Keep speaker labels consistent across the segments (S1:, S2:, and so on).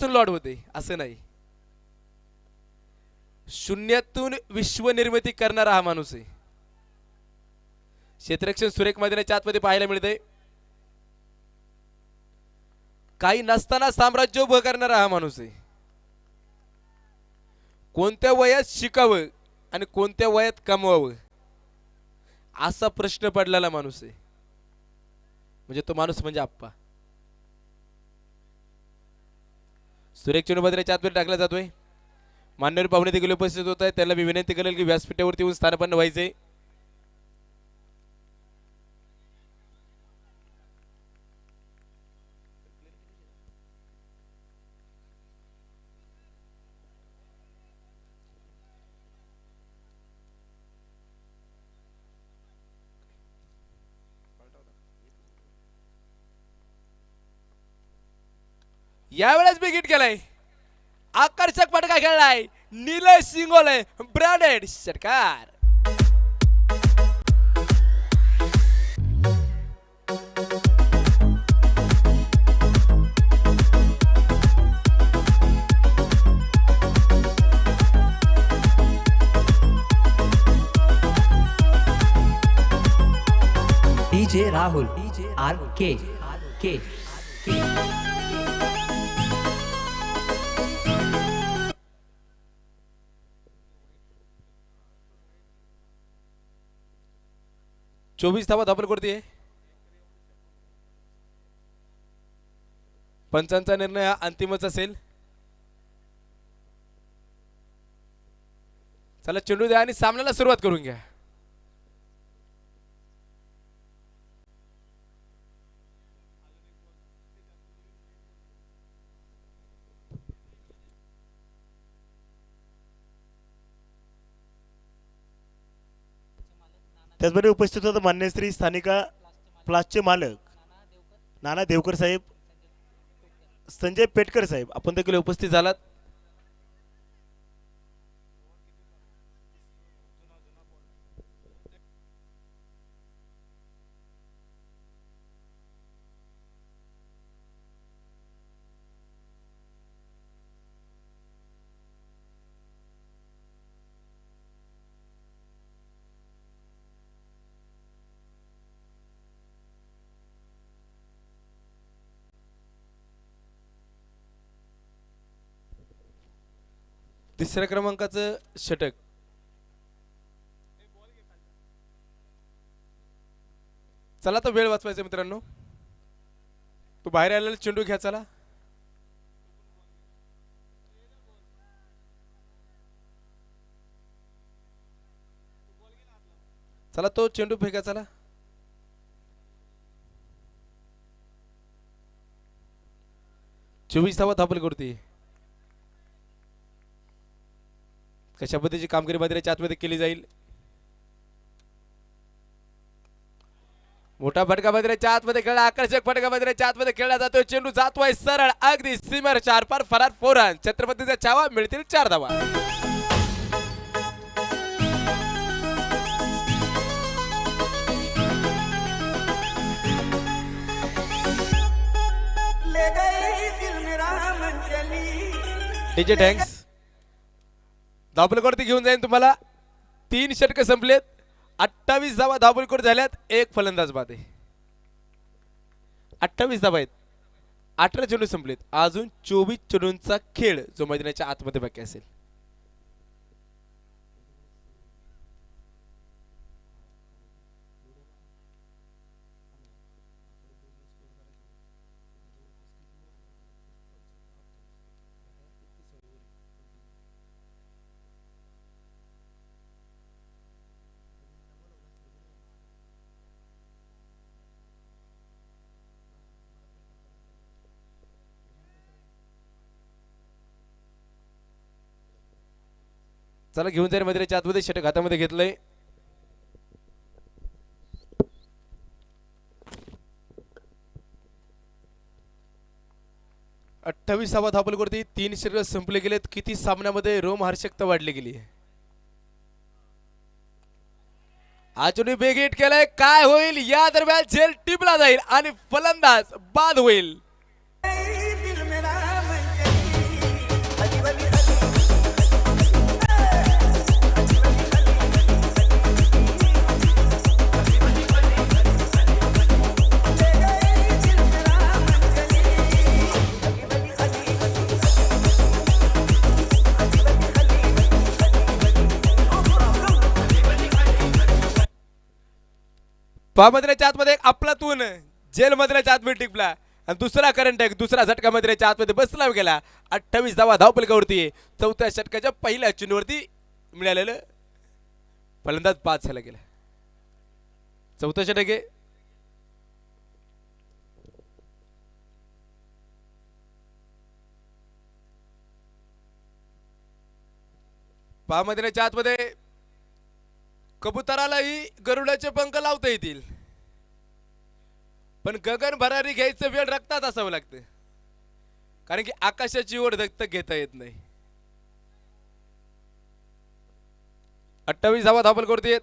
S1: Lord होते असं नाही. शून्यातून विश्व निर्मिती करणारा हा माणूस आहे. क्षेत्ररक्षण सुरेख मैदानाच्या आतमध्ये पाहायला मिळते. काही नसताना साम्राज्य उभं करणारा हा माणूस आहे. कोणत्या वयात शिकावं आणि कोणत्या वयात कमवावं असा प्रश्न पडलेला माणूस आहे. म्हणजे तो माणूस म्हणजे आप्पा. सुरेख चेंडूमध्ये आतमध्ये टाकला जातोय. मान्यवर पाहुणे देखील उपस्थित होत आहेत. त्याला मी विनंती करेल की व्यासपीठावरती येऊन स्थानपन्न व्हायचे. यावेळेस बिग हिट केलाय. आकर्षक फटका खेळलाय. निलेश सिंगोले ब्रँडेड षटकार.
S2: डीजे राहुल आर के के
S1: 24 धावा धाबल करते. पंचांचा निर्णय हा अंतिमच असेल. चला चेंडू द्या आणि सामन्याला सुरुवात करून घ्या.
S3: त्याचबरोबर उपस्थित होते मान्य श्री स्थानिका प्लासचे मालक नाना देवकर साहेब, संजय पेटकर साहेब,
S1: आपण देखील उपस्थित झालात. तिसऱ्या क्रमांकाचं षटक. चला तर वेळ वाचवायचा मित्रांनो. तो बाहेर आलेला चेंडू घ्या. चला चला तो चेंडू फेका. चला 24 धावा धाबल करते. कशा पद्धतीची कामगिरी मैदानाच्या आतमध्ये केली जाईल. मोठा फटका मैदानाच्या आतमध्ये खेळला. आकर्षक फटका मैदानाच्या आतमध्ये खेळला जातोय. चेंडू जातोय सरळ अगदी सीमेवर 4 पार फरार 4 रन. छत्रपतीचा चावा मिळतील 4 धावा. डीजे थँक्स धाबलकोरती घेऊन जाईन तुम्हाला. 3 षटक संपलेत. 28 धावा धाबलकोर झाल्यात. 1 फलंदाज बाद आहे. 28 धावा आहेत. 18 चेंडू संपलेत. अजून 24 चेंडूंचा खेळ जो मैदानाच्या आतमध्ये बाकी असेल. चला घेऊन जाईल मैदानाच्या आतमध्ये. षटक हातामध्ये घेतलंय. अठ्ठावीसावा धाबलकोरती. 3 षटक संपले गेलेत. किती सामन्यामध्ये रोमहर्षकता वाढली गेली आहे. अजूनही बेग हिट केलाय. काय होईल या दरम्यान झेल टिपला जाईल आणि फलंदाज बाद होईल. पहा मधल्याच्या आतमध्ये एक आपलातून जेल मधल्याच्या आतमध्ये टिपला आणि दुसरा करंट एक दुसरा झटका मधल्याच्या आतमध्ये बसला गेला. 28 धावा धावपलकावरती चौथ्या षटकाच्या पहिल्या चेंडूवरती मिळालेलं फलंदाज बाद झाला गेला. चौथा षटक आहे. पहा मधल्याच्या आतमध्ये कबुतरालाही गरुडाचे पंख लावता येतील पण गगन भरारी घ्यायचं वेळ रक्तात असावं लागतं कारण की आकाशाची ओढ दत्तक घेता येत नाही. 28 धावा धावपलकावरती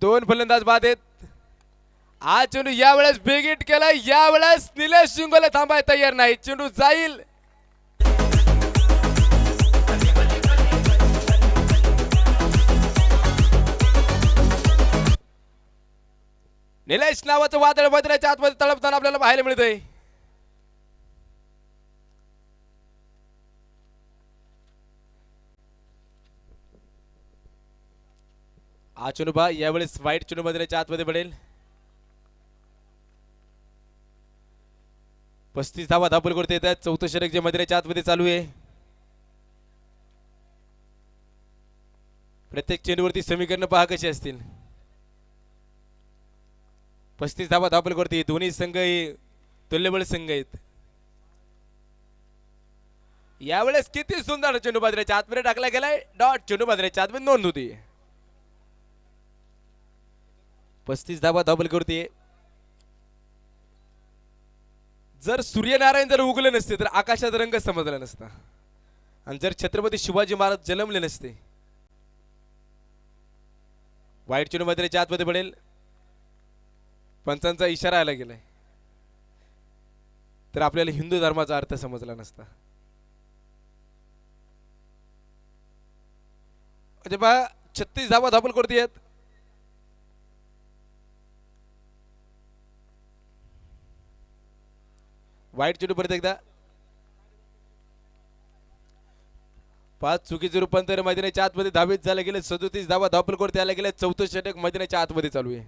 S1: 2 फलंदाज बाद आहेत. हा चेंडू यावेळेस बेगिट केला. यावेळेस निलेश शिंगोले थांबायला तयार नाही. चेंडू जाईल. निलेश नावाचं वादळ मधल्याच्या आतमध्ये तळपताना आपल्याला पाहायला मिळतंय. हा चेंडू बा यावेळेस वाईट चेंडू मधल्याच्या आतमध्ये पडेल. 35 धावा धावपलकावरती येतात. चौथं षटक जे मधल्याच्या आतमध्ये चालू आहे. प्रत्येक चेंडूवरती समीकरण पहा कशी असतील. 35 धावा धावपलकावरती दोन्ही संघ तुल्यबळ संघ आहेत. यावेळेस किती सुंदर चेंडू बाजऱ्याच्या आतमध्ये टाकला गेलाय. डॉट चेंडू बाजऱ्याच्या आतमध्ये नोंद होती. 35 धावा धावपलकावरती. जर सूर्यनारायण जर उगले नसते तर आकाशाचा रंग समजला नसता आणि जर छत्रपती शिवाजी महाराज जन्मले नसते. वाईट चेंडू बाजऱ्याच्या आतमध्ये पडेल. पंचांचा इशारा आला गेलाय तर आपल्याला हिंदू धर्माचा अर्थ समजला नसता. म्हणजे बा 36 धावा धावपलकावरती आहेत. वाईट चेंडू परत एकदा. 5 चुकीचे रूपांतर मैदानाच्या आतमध्ये धावित झाले गेले. 37 धावा धावपलकावरती आल्या गेल्या. चौथं षटक मैदानाच्या आतमध्ये चालू आहे.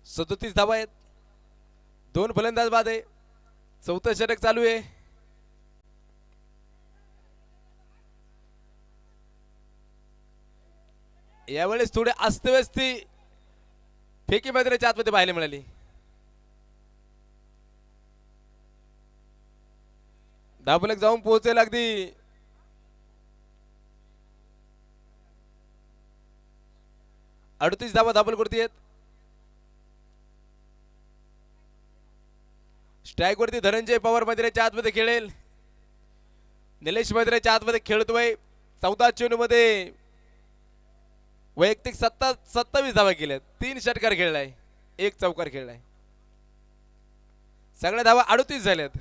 S1: सदोतीस धावा आहेत. 2 फलंदाज बाद आहे. चौथं षटक चालू आहे. यावेळेस थोडे अस्तव्यस्ती फेकी मैदानाच्या आतमध्ये पाहायला मिळाली. धावपलक जाऊन पोहोचेल अगदी 38 धावा धावपलकावरती आहेत. स्ट्राइक वरती धनंजय पवार मैदानाच्या आतमध्ये खेळेल. निलेश मैदानाच्या आतमध्ये खेळतोय. 14 चेंडू मध्ये वैयक्तिक 27 धावा केल्यात. 3 षटकार खेळलाय. 1 चौकार खेळलाय. सगळ्या धावा 38 झाल्यात.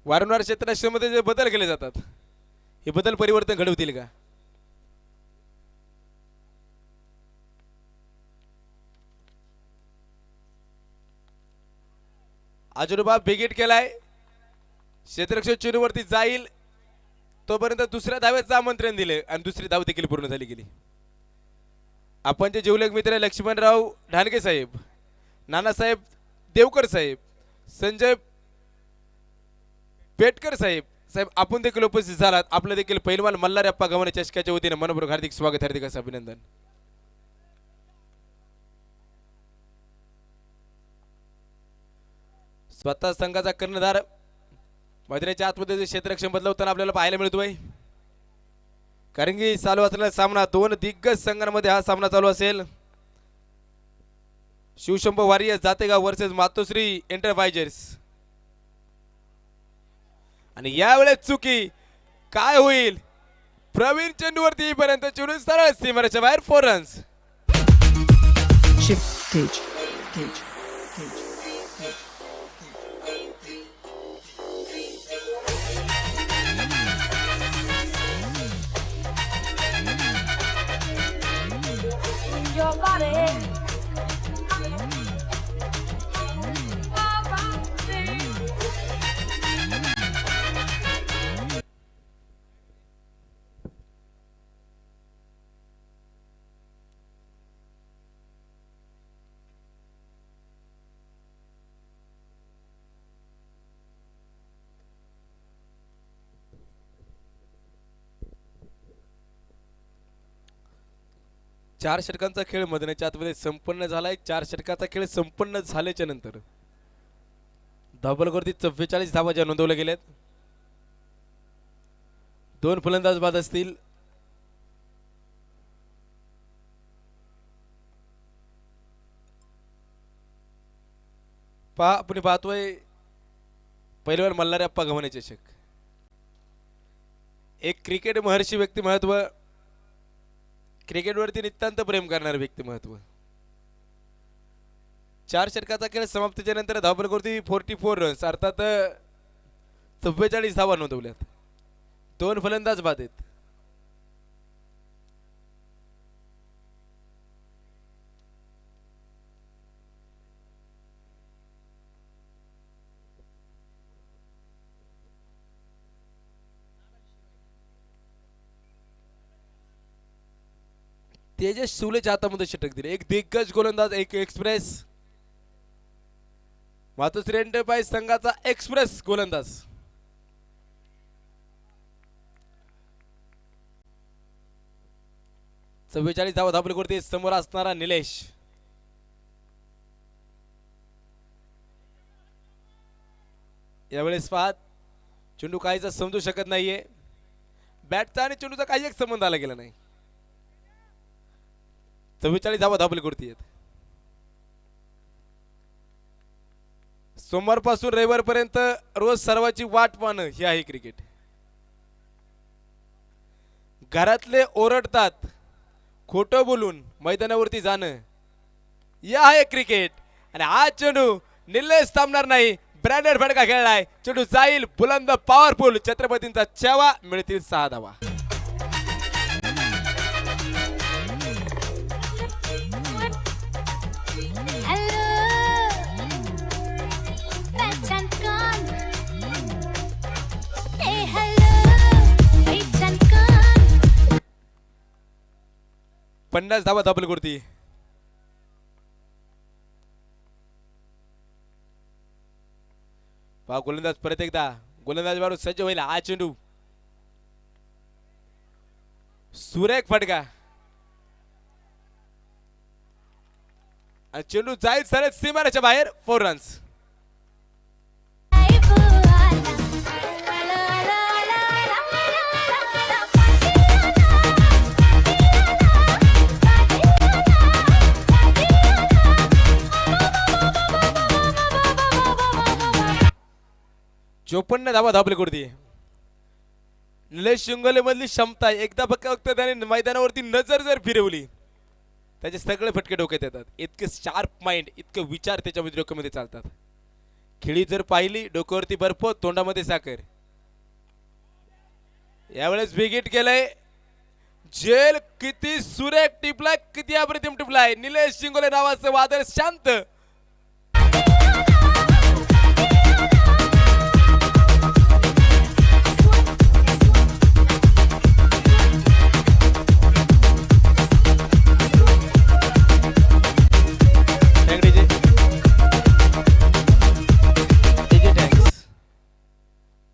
S1: वारंवार क्षेत्ररक्षणामध्ये जे बदल केले जातात हे बदल परिवर्तन घडवतील का. आजोबा बिगिट केलाय. क्षेत्ररक्षक चेंडूवरती जाईल तोपर्यंत दुसऱ्या धावेचं आमंत्रण दिले आणि दुसरी धाव देखील पूर्ण झाली गेली. आपण जे जिवलग मित्र लक्ष्मणराव ढानगे साहेब, नानासाहेब देवकर साहेब, संजय पेटकर साहेब साहेब आपण देखील उपस्थित झालात. आपलं देखील पैलवान मल्हार अप्पा गव्हाणे चषकाच्या वतीने मनपूर्वक हार्दिक स्वागत, हार्दिक असं अभिनंदन. स्वतः संघाचा कर्णधार मैदानाच्या आतमध्ये क्षेत्ररक्षण बदलवताना आपल्याला पाहायला मिळतोय. कारण की चालू असलेला सामना 2 दिग्गज संघांमध्ये हा सामना चालू असेल. शिवशंभो वारियर्स जातेगाव वर्सेस मातोश्री एंटरप्राइजेस. आणि यावेळेस चुकी काय होईल. प्रवीण चेंडूवरती येईपर्यंत चेंडू सरळ सीमारेषेच्या बाहेर 4 रन्स.
S4: Your body
S1: चार षटकांचा खेळ मैदानाच्या आतमध्ये संपन्न झालाय. चार षटकाचा खेळ संपन्न झाल्याच्या नंतर धावफलकावरती 44 धावा ज्या नोंदवल्या गेल्यात. 2 फलंदाज बाद असतील. आपण पाहतोय पहिलवान मल्हारी अप्पा गव्हाणे चषक. एक क्रिकेट महर्षी व्यक्तिमत्व, क्रिकेटवरती नितांत प्रेम करणारे व्यक्तिमत्व. 4 षटकाचा खेळ समाप्तीच्या नंतर धावफलकावरती 44 रन्स अर्थात 44 धावा नोंदवल्यात. 2 फलंदाज बाद आहेत. तेजस शिवलेच्या हातामध्ये षटक दिले. एक दिग्गज गोलंदाज, एक एक्सप्रेस मातोश्री एंटरप्राइज संघाचा एक्सप्रेस गोलंदाज. चव्वेचाळीस धावा धावफलकावरती समोर असणारा निलेश. यावेळेस पाहत चेंडू काहीच समजू शकत नाहीये. बॅटचा आणि चेंडूचा काही एक संबंध आला गेला नाही. 44 धावा धावफलकावरती आहेत. सोमवारपासून रविवारपर्यंत रोज सर्वांची वाट पाहणं हे आहे क्रिकेट. घरातले ओरडतात, खोटं बोलून मैदानावरती जाणं हे आहे क्रिकेट. आणि आज चेंडू निलेश थांबणार नाही. ब्रँडेड फटका खेळलाय. चेंडू जाईल बुलंद, पॉवरफुल. छत्रपतींचा चेवा, मिळतील 6 धावा. पन्नास धावा धावफलकावरती. पहा गोलंदाज परत एकदा गोलंदाज मारून सज्ज होईल. हा चेंडू सुरेख फटका आणि चेंडू जाईल सरळ सीमारेच्या बाहेर. 4 रन्स. चोपन्न धावा धावफलकावरती. निलेश शिंगोले मधली क्षमता एकदा फक्त त्याने मैदानावरती नजर जर फिरवली त्याचे सगळे फटके डोक्यात येतात. इतके शार्प माइंड, इतके विचार त्याच्या डोक्यामध्ये चालतात. खेळी जर पाहिली डोक्यावरती बर्फ, तोंडामध्ये साखर. यावेळेस बिग हिट केलंय. जेल किती सुरेख टिपलाय, किती अप्रतिम टिपलाय. निलेश शिंगोले नावाचं वादळ शांत.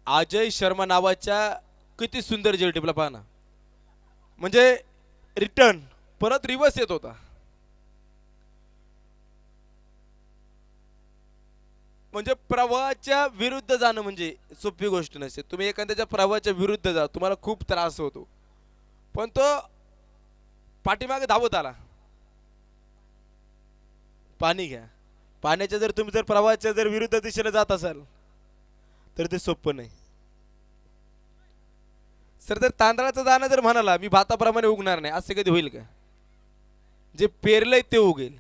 S1: अजय शर्मा नावाच्या किती सुंदर जेल टिपला पहा ना. म्हणजे रिटर्न परत रिव्हर्स येत होता. म्हणजे प्रवाहाच्या विरुद्ध जाणं म्हणजे सोपी गोष्ट नसते. तुम्ही एखाद्याच्या प्रवाहाच्या विरुद्ध जा, तुम्हाला खूप त्रास होतो, पण तो पाठीमागे धावत आला. पाणी घ्या. पाण्याच्या जर तुम्ही जर प्रवाहाच्या जर विरुद्ध दिशेला जात असाल तर ते सोपं नाही. सर जर तांदळाचं दाणं जर म्हणाला मी भाताप्रमाणे उगणार नाही, असे कधी होईल का? जे पेरलंय ते उगेल.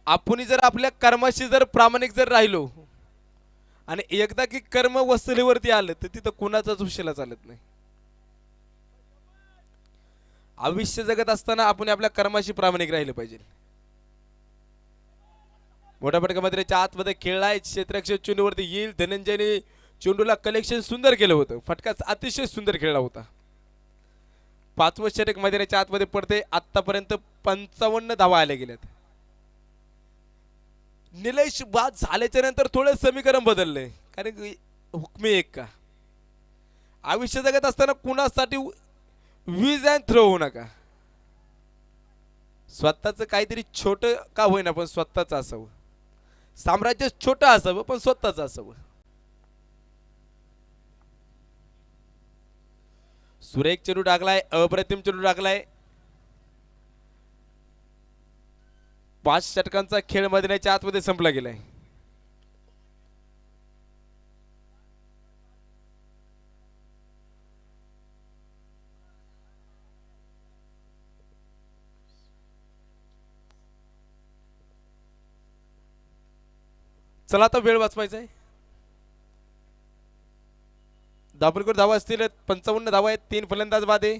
S1: आपण जर आपल्या कर्माशी जर प्रामाणिक जर राहिलो आणि एकदा की कर्म वसुलीवरती आलं तर तिथं कुणाचाच उशिला चालत नाही. आयुष्य जगत असताना आपण आपल्या कर्माशी प्रामाणिक राहिलं पाहिजे. मोठ्या फटकामध्ये आतमध्ये खेळलाय. क्षेत्ररक्षक चेंडूवरती येईल. धनंजयने चेंडूला कलेक्शन सुंदर केलं होतं. फटका अतिशय सुंदर खेळला होता. 5वं षटक मैदानाच्या आतमध्ये पडते. आतापर्यंत 55 धावा आल्या गेल्यात. निलेश बाद झाल्याच्या नंतर थोडं समीकरण बदललंय. कारण हुकमी एक का आयुष्य जगत असताना कुणासाठी वीज अँड थ्रो होऊ नका. स्वतःच काहीतरी छोट का होईना पण स्वतःच असावं. साम्राज्य छोटं असावं पण स्वतःच असावं. सुरेख चेंडू टाकलाय, अप्रतिम चेंडू टाकलाय. 5 षटकांचा खेळ मैदानाच्या आतमध्ये संपला गेलाय. चला आता वेळ वाचवायचा आहे. दाभोलकर धावा असतील 55 धावा आहेत. 3 फलंदाज बाद आहे.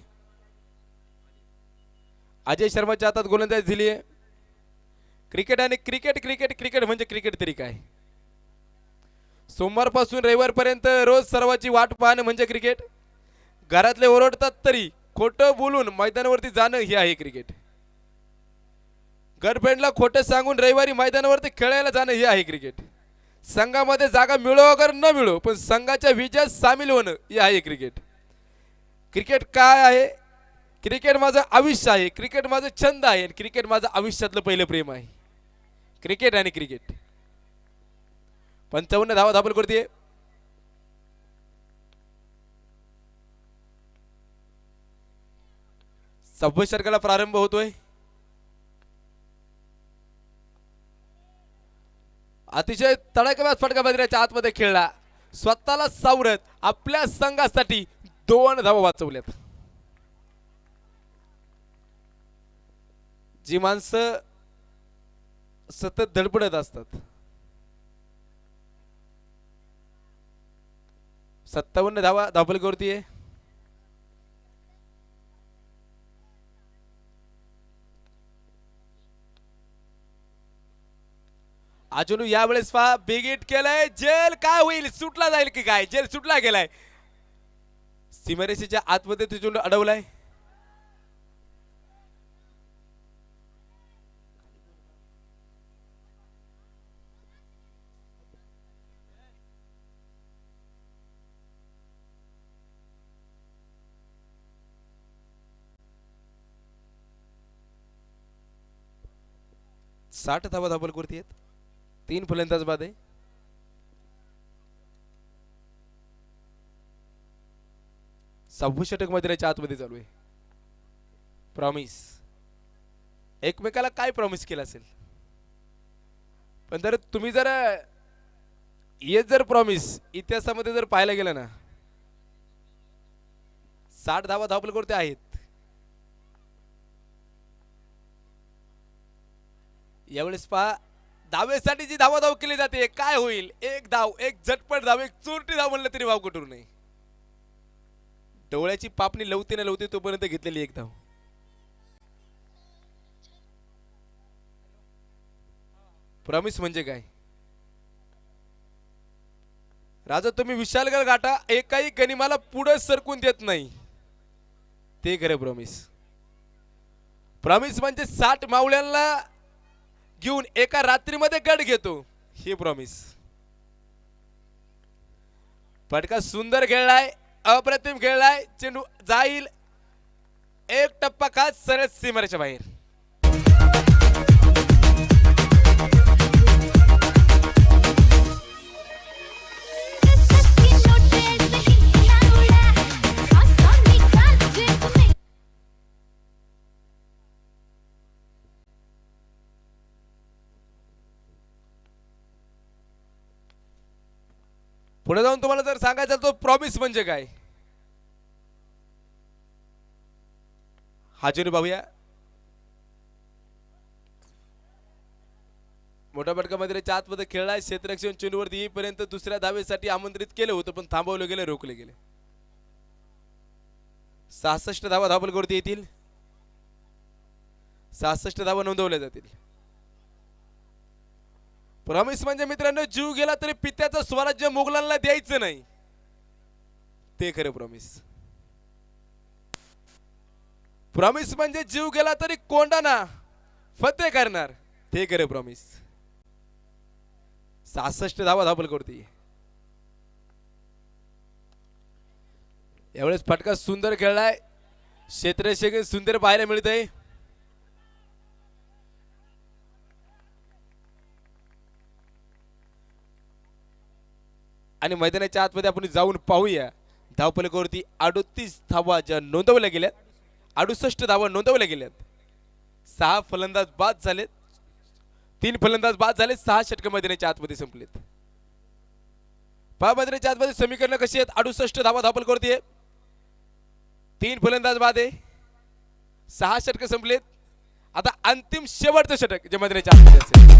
S1: अजय शर्माच्या हातात गोलंदाजी दिली आहे. क्रिकेट आणि क्रिकेट क्रिकेट क्रिकेट म्हणजे क्रिकेट तरी काय. सोमवारपासून रविवारपर्यंत रोज सर्वांची वाट पाहणं म्हणजे क्रिकेट. घरातले ओरडतात तरी खोटं बोलून मैदानावरती जाणं हे आहे क्रिकेट. गर्लफ्रेंडला खोटं सांगून रविवारी मैदानावरती खेळायला जाणं हे आहे क्रिकेट. संघामध्ये जागा मिळो अगर न मिळो पण संघाच्या विजयात सामील होणं हे आहे क्रिकेट. क्रिकेट काय आहे? क्रिकेट माझं आयुष्य आहे. क्रिकेट माझं छंद आहे. क्रिकेट माझं आयुष्यातलं पहिलं प्रेम आहे. क्रिकेट आणि क्रिकेट. 55 धावा धाबल करते. सव्वीस षटकाला प्रारंभ होतोय. अतिशय तडाखेबाज फटका मैदानाच्या आतमध्ये खेळला. स्वतःला सावरत आपल्या संघासाठी 2 धावा वाचवल्यात. जी माणसं सतत धडपडत असतात. 57 धावा धाबलकरती आहे. अजून यावेळेस पहा बिग हिट केलंय. जेल काय होईल? सुटला जाईल की काय? जेल सुटला गेलाय. सीमारेषेच्या आतमध्ये तिथून अडवलाय. साठ धावा धाबलकरती आहेत. 3 फलंदाज बाद आहे. सव्वीस षटक मैदानाच्या आतमध्ये चालू आहे. प्रॉमिस एकमेकाला काय प्रॉमिस केलं असेल पण जर तुम्ही जर हे जर प्रॉमिस इतिहासामध्ये जर पाहायला गेलं ना 60 धावा धाबलकरती आहेत. यावेळेस पहा धावेसाठी जी धावाधाव केली जाते काय होईल? एक धाव, एक झटपट धाव, एक चोरटी धाव म्हणलं तरी वाव कटू नये. डोळ्याची पापणी लवते ना लवते तोपर्यंत घेतलेली एक धाव. प्रॉमिस म्हणजे काय? राजा तुम्ही विशालगड गाठा एकाही गनिमाला पुढे सरकून देत नाही ते खरं प्रॉमिस. प्रॉमिस म्हणजे 60 मावळ्यांना घेऊन एका रात्रीमध्ये गड घेतो हे प्रॉमिस. फटका सुंदर खेळलाय, अप्रतिम खेळलाय. चेंडू जाईल एक टप्पा खात सरळ सीमारेच्या बाहेर. पुढे जाऊन तुम्हाला जर सांगायचं तो प्रॉमिस म्हणजे काय हाजीर पाहूया. मोठ्या फटकामध्ये आतमध्ये खेळलाय. क्षेत्ररक्षण चेंडूवरती येईपर्यंत दुसऱ्या धावेसाठी आमंत्रित केलं होतं पण थांबवलं गेलं, रोखले गेले. 66 धावा धाबलकरती येतील. 66 धावा नोंदवल्या जातील. प्रॉमिस म्हणजे मित्रांनो जीव गेला तरी पित्याचं स्वराज्य मुघलांना द्यायचं नाही ते खरं प्रॉमिस. प्रॉमिस म्हणजे जीव गेला तरी कोंडाणा फतेह करणार ते खरं प्रॉमिस. 66 धावा धाबलकरती. यावेळेस फटका सुंदर खेळलाय. क्षेत्ररक्षण सुंदर पाहायला मिळतंय. आणि मैदानाच्या आतमध्ये आपण जाऊन पाहूया धावफलकावरती 38 धावा ज्या नोंदवल्या गेल्यात, 68 धावा नोंदवल्या गेल्यात. 6 फलंदाज बाद झालेत, 3 फलंदाज बाद झाले, 6 षटक मैदानाच्या आतमध्ये संपलेत. पहा मैदानाच्या आतमध्ये समीकरण कशी आहेत. 68 धावा धावफलकावरती आहे, 3 फलंदाज बाद आहे, 6 षटक संपलेत. आता अंतिम शेवटचं षटक जे मैदानाच्या आतमध्ये असेल.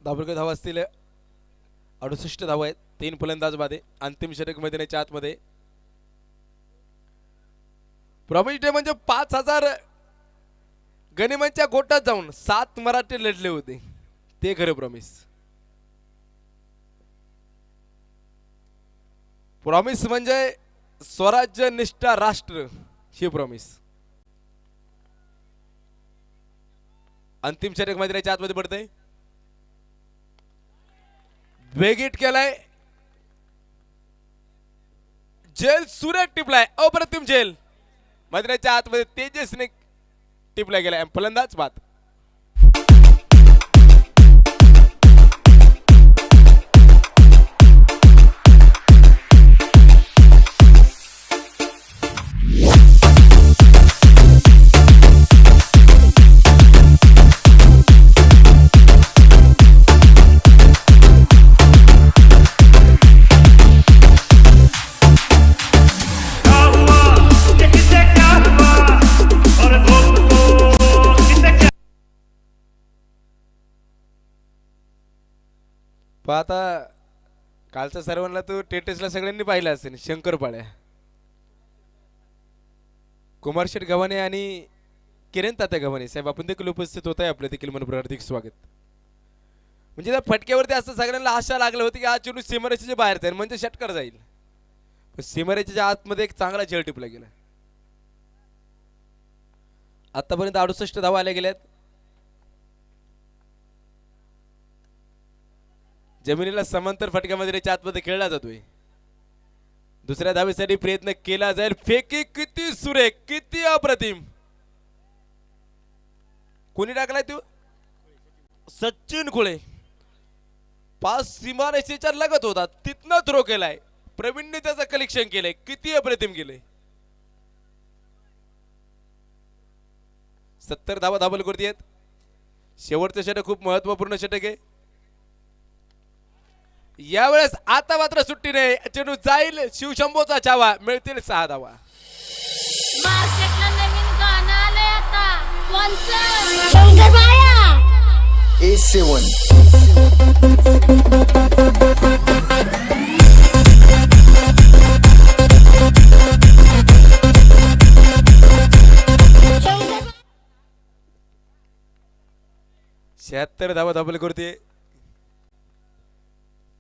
S1: धावफलक धावा असतील 68 धावा आहेत, 3 फलंदाज बाद आहे. अंतिम षटक मैदानाच्या आतमध्ये. प्रॉमिस डे म्हणजे 5000 गनिमांच्या गोटात जाऊन 7 मराठे लढले होते, ते खरं प्रॉमिस. प्रॉमिस म्हणजे स्वराज्य निष्ठा राष्ट्र ही प्रॉमिस. अंतिम षटक मैदानाच्या आतमध्ये पडतंय. वेगीट केलाय, जेल सुरेख टिपलाय, अप्रतिम जेल मैदानाच्या आतमध्ये तेजसने टिपला गेलाय. फलंदाज बाद. आता कालचा सर्वांना तो टेटेसला सगळ्यांनी पाहिला असेल. शंकरपाळ्या, कुमारशेठ गव्हाणे आणि किरण तात्या गव्हाणे साहेब आपण देखील उपस्थित होत आहे. आपलं देखील मनपूर्वक हार्दिक स्वागत. म्हणजे त्या फटक्यावरती असं सगळ्यांना आशा लागली होती की आज चेंडू सीमारेषेच्या बाहेर जाईल म्हणजे षटकार जाईल, पण सीमारेषेच्या आतमध्ये एक चांगला झेल टिपला गेला. आतापर्यंत 68 धावा आल्या गेल्यात. जमिनीला समांतर फटक्यामध्ये आतमध्ये खेळला जातोय. दुसऱ्या धावेसाठी प्रयत्न केला जाईल. फेकी किती सुरेख, किती अप्रतिम. कोणी टाकलाय तू? सचिन खुळे. 5 सीमारेषेच्या लगत होता, तिथनं थ्रो केलाय. प्रवीणने त्याचं कलेक्शन केलंय. किती अप्रतिम केलंय. 70 धावा धावफलकावरती आहेत. शेवटचं षटक खूप महत्वपूर्ण षटक आहे. यावेळेस आता मात्र सुट्टी नाही. चेंडू जाईल. शिवशंभोचा चावा. मिळतील 6 धावा.
S4: मार्केटला नवीन गाणं आलंय आता. कोणचं? शंकरपाळ्या.
S5: A7.
S1: 76 धावा धावफलकावरती.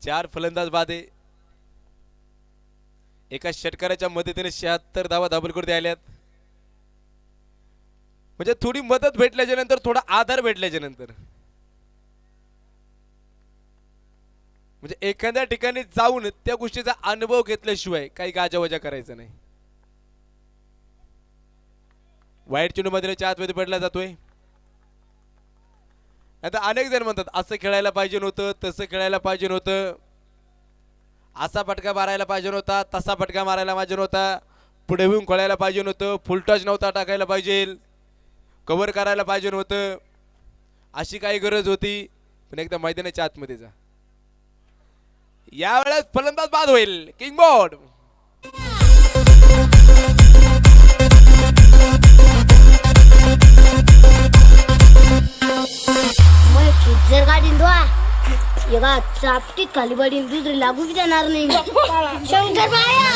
S1: 4 फलंदाज बाद आहे. एका षटकाराच्या मदतीने 76 धावा धावफलकावरती आल्यात. म्हणजे थोडी मदत भेटल्याच्या नंतर, थोडा आधार भेटल्याच्या नंतर, म्हणजे एखाद्या ठिकाणी जाऊन त्या गोष्टीचा अनुभव घेतल्याशिवाय काही गाजावाजा करायचं नाही. वाईट चेंडू मैदानाच्या आतमध्ये पडला जातोय. आता अनेक जण म्हणतात असं खेळायला पाहिजे नव्हतं, तसं खेळायला पाहिजे नव्हतं, असा फटका मारायला पाहिजे नव्हता, तसा फटका मारायला पाहिजे नव्हता, पुढे येऊन खेळायला पाहिजे नव्हतं, फुल टच नव्हता टाकायला पाहिजे, कव्हर करायला पाहिजे नव्हतं, अशी काही गरज होती. पण एकदा मैदानाच्या आतमध्ये जा. यावेळेस फलंदाज बाद होईल. King board.
S4: जर गाडी एका चापटीत खाली पडीन, दुसरी लागू बी देणार नाही. शंकरपाळ्या.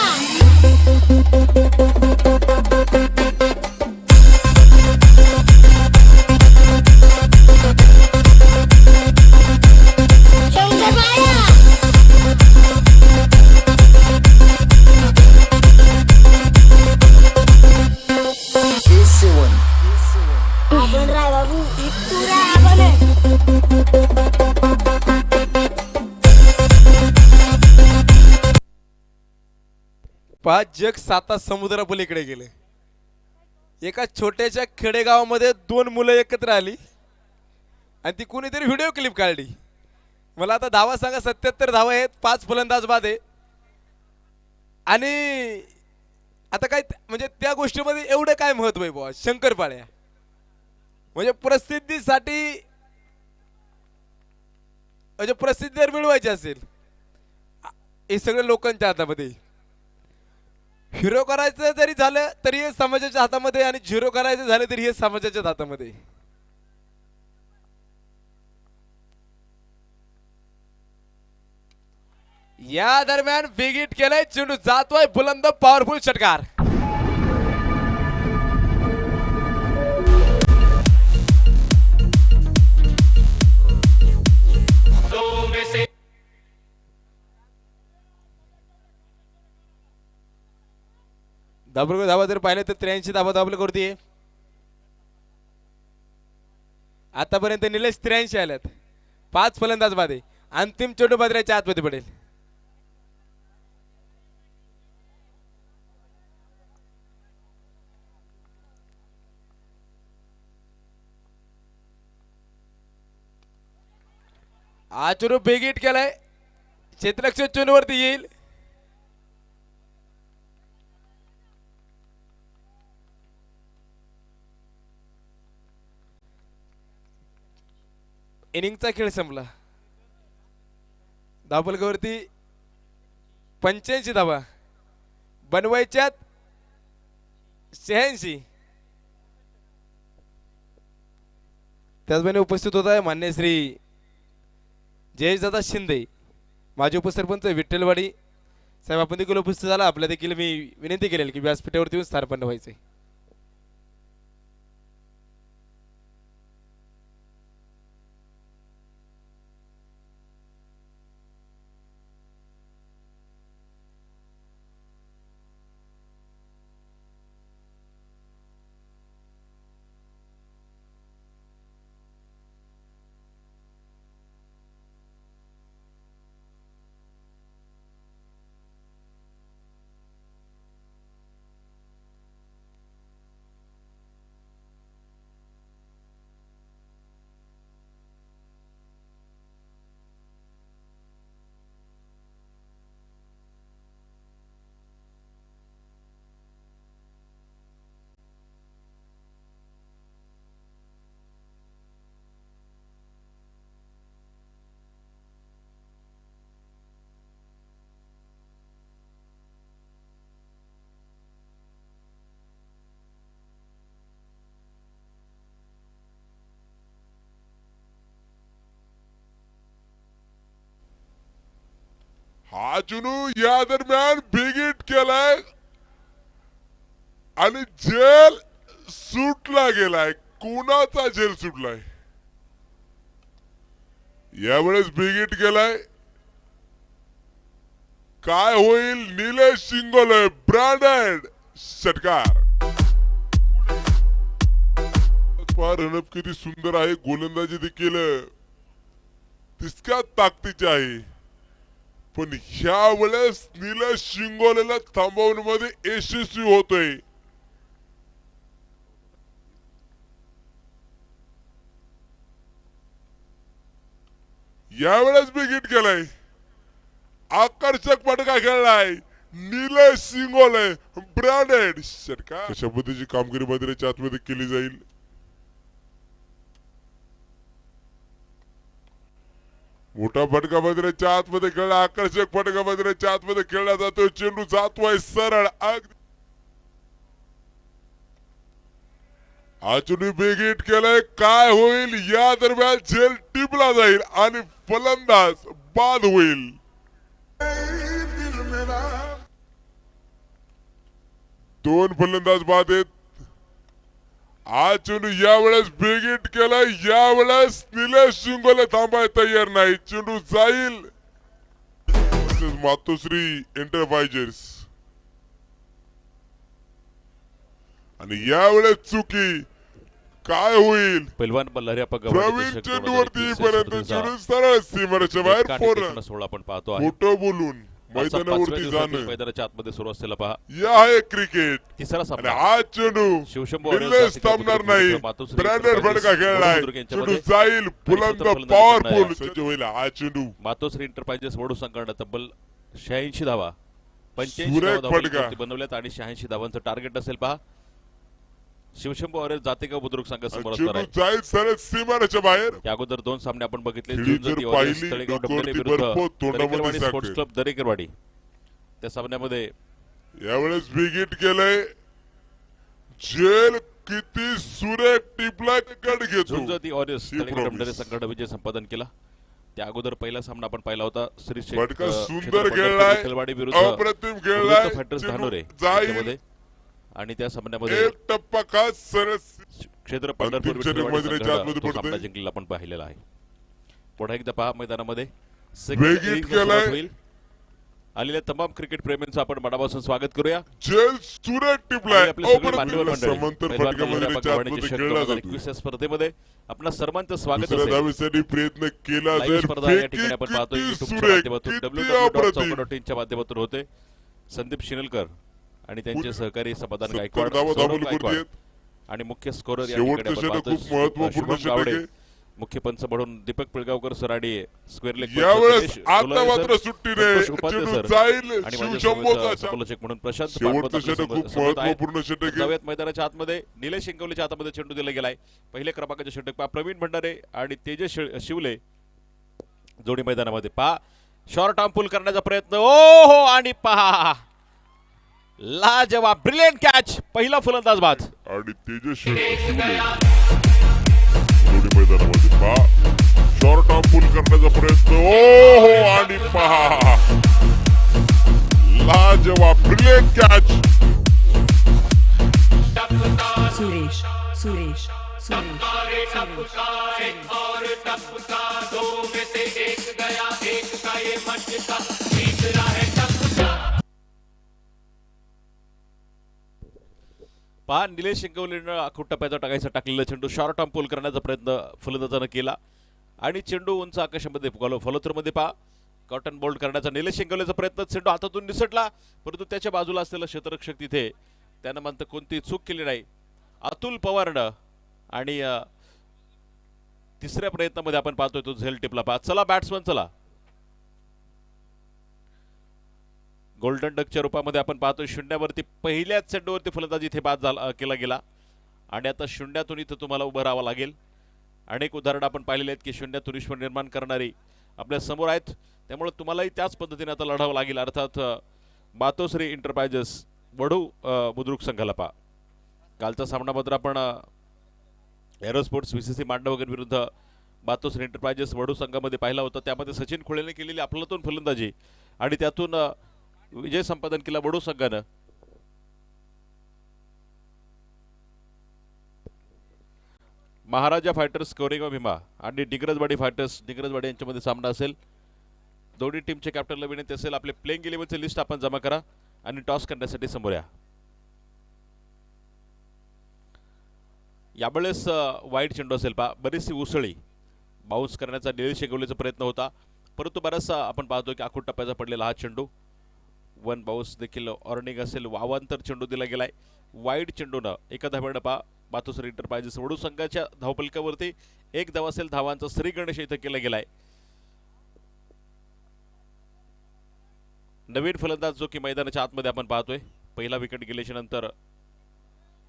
S4: शंकरपाळ्या.
S1: पहा जग 7 समुद्रापलीकडे गेले. एका छोट्याशा खेडेगावामध्ये 2 मुलं एकत्र आली आणि ती कोणीतरी व्हिडिओ क्लिप काढली. मला आता धावा सांगा. 77 धावा आहेत, 5 फलंदाज बाद आहे. आणि आता काय म्हणजे त्या गोष्टीमध्ये एवढं काय महत्व आहे बुवा. शंकरपाळ्या म्हणजे प्रसिद्धीसाठी, म्हणजे प्रसिद्धी जर मिळवायची असेल हे सगळं लोकांच्या हातामध्ये. हिरो करायचं जरी झालं तरी हे समाजाच्या हातामध्ये आणि झिरो करायचं झालं तरी हे समाजाच्या हातामध्ये. या दरम्यान बिग हिट केलंय. चेंडू जातोय बुलंद, पॉवरफुल षटकार. धावा जर पाहिले तर 83 धावा दाबले करते. आतापर्यंत निलेश 83 आल्यात. 5 फलंदाज बाद आहे. अंतिम चेंडू बाजऱ्याच्या आतमध्ये पडेल. हा चेंडू बिग हिट केलाय. क्षेत्ररक्षक चेंडूवरती येईल. इनिंगचा खेळ संपला. धावफलकावरती 85 धावा, बनवायच्यात 86. त्याचप्रमाणे उपस्थित होत आहे मान्य श्री जयेशदादा शिंदे, माजी उपसरपंच विठ्ठलवाडी. साहेब आपण देखील उपस्थित झाला. आपल्या देखील मी विनंती केलेली की व्यासपीठावरती येऊन स्थानपन्न व्हायचे.
S6: हा चुनू या दरम्यान बिग हिट केलाय आणि जेल सुटला गेलाय. कोणाचा जेल सुटलाय? यावेळेस बिग हिट केलाय. काय होईल? निलेश शिंगोले ब्रँडेड षटकार. रणप किती सुंदर आहे. गोलंदाजी देखील तितक्याच ताकदीची आहे. पण ह्या वेळेस निलेश शिंगोलेला थांबवण्यामध्ये यशस्वी होतोय. यावेळेस बिग हिट केलाय. आकर्षक फटका खेळलाय निलेश शिंगोले ब्रँडेड षटकार. अशा पद्धतीची कामगिरी बाजऱ्याच्या आतमध्ये केली जाईल. मोठा फटका बाजऱ्याच्या आतमध्ये खेळला. आकर्षक फटका बाजऱ्याच्या आतमध्ये खेळला जातोय. चेंडू जातोय सरळ. हा चेंडू बिग हिट केलाय. काय होईल? या दरम्यान झेल टिपला जाईल आणि फलंदाज बाद होईल. दोन फलंदाज बाद आहेत. हा चेंडू यावेळेस बिग हिट केलाय. यावेळेस निलेश शिंगोले थांबाय तयार नाही. चेंडू जाईल. मातोश्री एंटरप्राइजेस आणि यावेळेस चुकी. काय होईल?
S7: पैलवान मल्हारी
S6: प्रवीण चेंडूवरती पर्यंत चेंडू सरळ सीमारेषेच्या बाहेर.
S7: आपण पाहतो
S6: खोटं बोलून मैदानावरती जाणं
S7: मैदानाच्या आतमध्ये सुरू असलेला पहा
S6: हे आहे क्रिकेट.
S7: तिसरा
S6: आणि
S7: सामना
S6: हा चेंडू
S7: शिवशंभू
S6: निलेश थांबणार नाही. ब्रँडेड फटका खेळलाय. चेंडू जाईल बुलंद पॉवरफुल सज्ज होईल हा चेंडू.
S7: मातोश्री एंटरप्राइजेस वडू संघाने तब्बल 86 धावा 85
S6: सुरेख
S7: धावा
S6: फटका.
S7: बनवल्यात आणि 86 धावांचं टार्गेट असेल पहा. शिवशंभू वॉरियर्स जातेगाव बुद्रुक संघासमोर असणार
S6: चेंडू
S7: आहे.
S6: जाईल सरळ सीमारेच्या बाहेर.
S7: या अगोदर 2 सामने आपण बघितले.
S6: खेळी
S7: जुन्नर
S6: जर
S7: वॉरियर्स
S6: पाहिली
S7: तळेगाव
S6: डोक्यावरती
S7: डबले विरुद्ध
S6: बर्फ, तोंडामध्ये
S7: दरेकरवाडी
S6: साखर.
S7: Sports club Darekarwadi. त्या सामन्यामध्ये
S6: यावेळेस बिग हिट केलंय. जेल किती सुरेख टिपला कड घेतो.
S7: झुंजती वॉरियर्स
S6: ही
S7: तळेगाव
S6: promise.
S7: डबले संघाने विजय संपादन केला. त्या अगोदर पहिला सामना आपण पाहिला होता श्री
S6: फटका सुंदर खेळलाय.
S7: विरुद्ध
S6: अप्रतिम खेळलाय.
S7: फायटर्स
S6: चेंडू
S7: धानोरे
S6: जाईल.
S7: यांच्यामध्ये. आणि त्या सामन्यामध्ये
S6: एक टप्पा खास सरळ
S7: क्षेत्र पंढरपूर
S6: अंतिम क्षणी
S7: विठ्ठलवाडी
S6: मैदानाच्या
S7: संघानं
S6: आतमध्ये
S7: तो
S6: पडतोय.
S7: सामना जिंकलेला आपण पाहिलेला आहे. पुन्हा एकदा पहा मैदानामध्ये
S6: वेगीत
S7: second innings
S6: केलाय.
S7: सुरुवात होईल. आलेल्या तमाम क्रिकेट प्रेमींचं आपण मनापासून स्वागत करूया.
S6: जेल सुरेख
S7: आणि
S6: टिपलाय.
S7: आपले सगळे
S6: अप्रतिम
S7: मान्यवर मंडळी
S6: समांतर
S7: पहिलवान
S6: फटका
S7: मल्हारप्पा
S6: मैदानाच्या
S7: गव्हाणेचे
S6: आतमध्ये
S7: षटक
S6: खेळला
S7: 2021
S6: जातो.
S7: या स्पर्धेमध्ये आपणा सर्वांचं स्वागत
S6: दुसऱ्या
S7: असेल.
S6: धावेसाठी प्रयत्न केला
S7: लाईव्ह
S6: जाईल.
S7: स्पर्धा या
S6: फेकी
S7: ठिकाणी आपण पाहतोय
S6: किती
S7: युट्यूबच्या
S6: सुरेख,
S7: माध्यमातून
S6: किती
S7: www.chauka.in
S6: अप्रतिम.
S7: च्या माध्यमातून होते. संदीप शिनलकर आणि त्यांचे सहकारी समाधान
S6: 70
S7: गायकवाड,
S6: धावा
S7: सौरभ
S6: दाबल
S7: गायकवाड
S6: करतेत.
S7: आणि मुख्य स्कोरर या
S6: शेवटचं
S7: ठिकाणी आपण
S6: षटक
S7: पाहतोय.
S6: खूप महत्त्वपूर्ण
S7: शुभम गावडे,
S6: षटक आहे.
S7: मुख्य पंच म्हणून दीपक पिळगावकर सर आणि स्क्वेअर लेग
S6: यावेळेस आता मात्र सुट्टीने चेंडू जाईल. शिवशंभूचा
S7: समालोचक म्हणून प्रशांत
S6: शेवटचं
S7: पाटबंद
S6: षटक खूप
S7: आपल्या सोबत आहेत.
S6: महत्त्वपूर्ण षटक आहे.
S7: जाऊयात मैदानाच्या आतमध्ये. निलेश शिंगवलेच्या हातामध्ये चेंडू दिला गेलाय. पहिल्या क्रमांकाचे षटक पहा प्रवीण भंडारे आणि तेजस शिवले जोडी मैदानामध्ये. पहा शॉर्ट आर्म पुल करण्याचा प्रयत्न. ओ हो आणि पहा लाजवाब ब्रिलियंट कॅच. पहिला फलंदाज बाद.
S6: आणि तेजस्वी शिवले जोडी मैदानामध्ये पहा शॉर्ट ऑफ पुल करण्याचा प्रयत्न. ओ हो आणि पहा लाजवाब ब्रिलियंट कॅच.
S2: सुरेश सुरेश सुरेश
S7: पहा निलेश शिंगवलेनं आखूट टप्प्याचा टाकायचा टाकलेला चेंडू शॉर्ट आर्म पुल करण्याचा प्रयत्न फलंदाजानं केला आणि चेंडू उंच आकाशामध्ये फॉलोथ्रोमध्ये पहा कॉटन बोल्ड करण्याचा निलेश शिंगवलेचा प्रयत्न. चेंडू हातातून निसटला परंतु त्याच्या बाजूला असलेलं क्षेत्ररक्षक तिथे त्यानं म्हणतं कोणती चूक केली नाही. अतुल पवारनं आणि तिसऱ्या प्रयत्नामध्ये आपण पाहतोय तो झेल टिपला. पहा चला बॅट्समन चला. गोल्डन डकच्या रूपामध्ये आपण पाहतोय शून्यावरती पहिल्याच चेंडूवरती फलंदाजी इथे बाद झाला केला गेला आणि आता शून्यातून इथं तुम्हाला उभं राहावं लागेल. अनेक उदाहरणं आपण पाहिलेली आहेत की शून्यातून विश्व निर्माण करणारी आपल्या समोर आहेत. त्यामुळे तुम्हालाही त्याच पद्धतीने आता लढावं लागेल. अर्थात मातोश्री एंटरप्राइजेस वडू बुद्रुक संघाला पहा. कालचा सामना मात्र आपण एरोस्पोर्ट्स VCC मांडवगड विरुद्ध मातोश्री एंटरप्राइजेस वडू संघामध्ये पाहिला होता. त्यामध्ये सचिन खुळेने केलेली अफलातून फलंदाजी आणि त्यातून विजय संपादन केला वडू संघानं. महाराजा फायटर्स कोरेगाव भीमा आणि डिग्रजवाडी फायटर्स डिग्रजवाडी यांच्यामध्ये सामना असेल. दोन्ही टीमचे कॅप्टनला विनंती असेल आपले प्लेइंग 11चे लिस्ट आपण जमा करा आणि टॉस करण्यासाठी समोर या. यावेळेस वाईट चेंडू असेल पहा. बरीचशी उसळी बाउन्स करण्याचा निलेश शिंगवलेचा प्रयत्न होता परंतु बराचसा आपण पाहतो की आखूट टप्प्याचा पडलेला हा चेंडू. वन बाउन्स देखील ऑर्निंग असेल. वावांतर चेंडू दिला गेलाय. वाईट चेंडूनं एका धावेनं पहा मातोश्री एंटरप्राइजेस वडू संघाच्या धावपलकावरती एक धाव असेल. धावांचा श्री गणेश इथं केला गेलाय. नवीन फलंदाज जो की मैदानाच्या आतमध्ये आपण पाहतोय. पहिला विकेट गेल्याच्या नंतर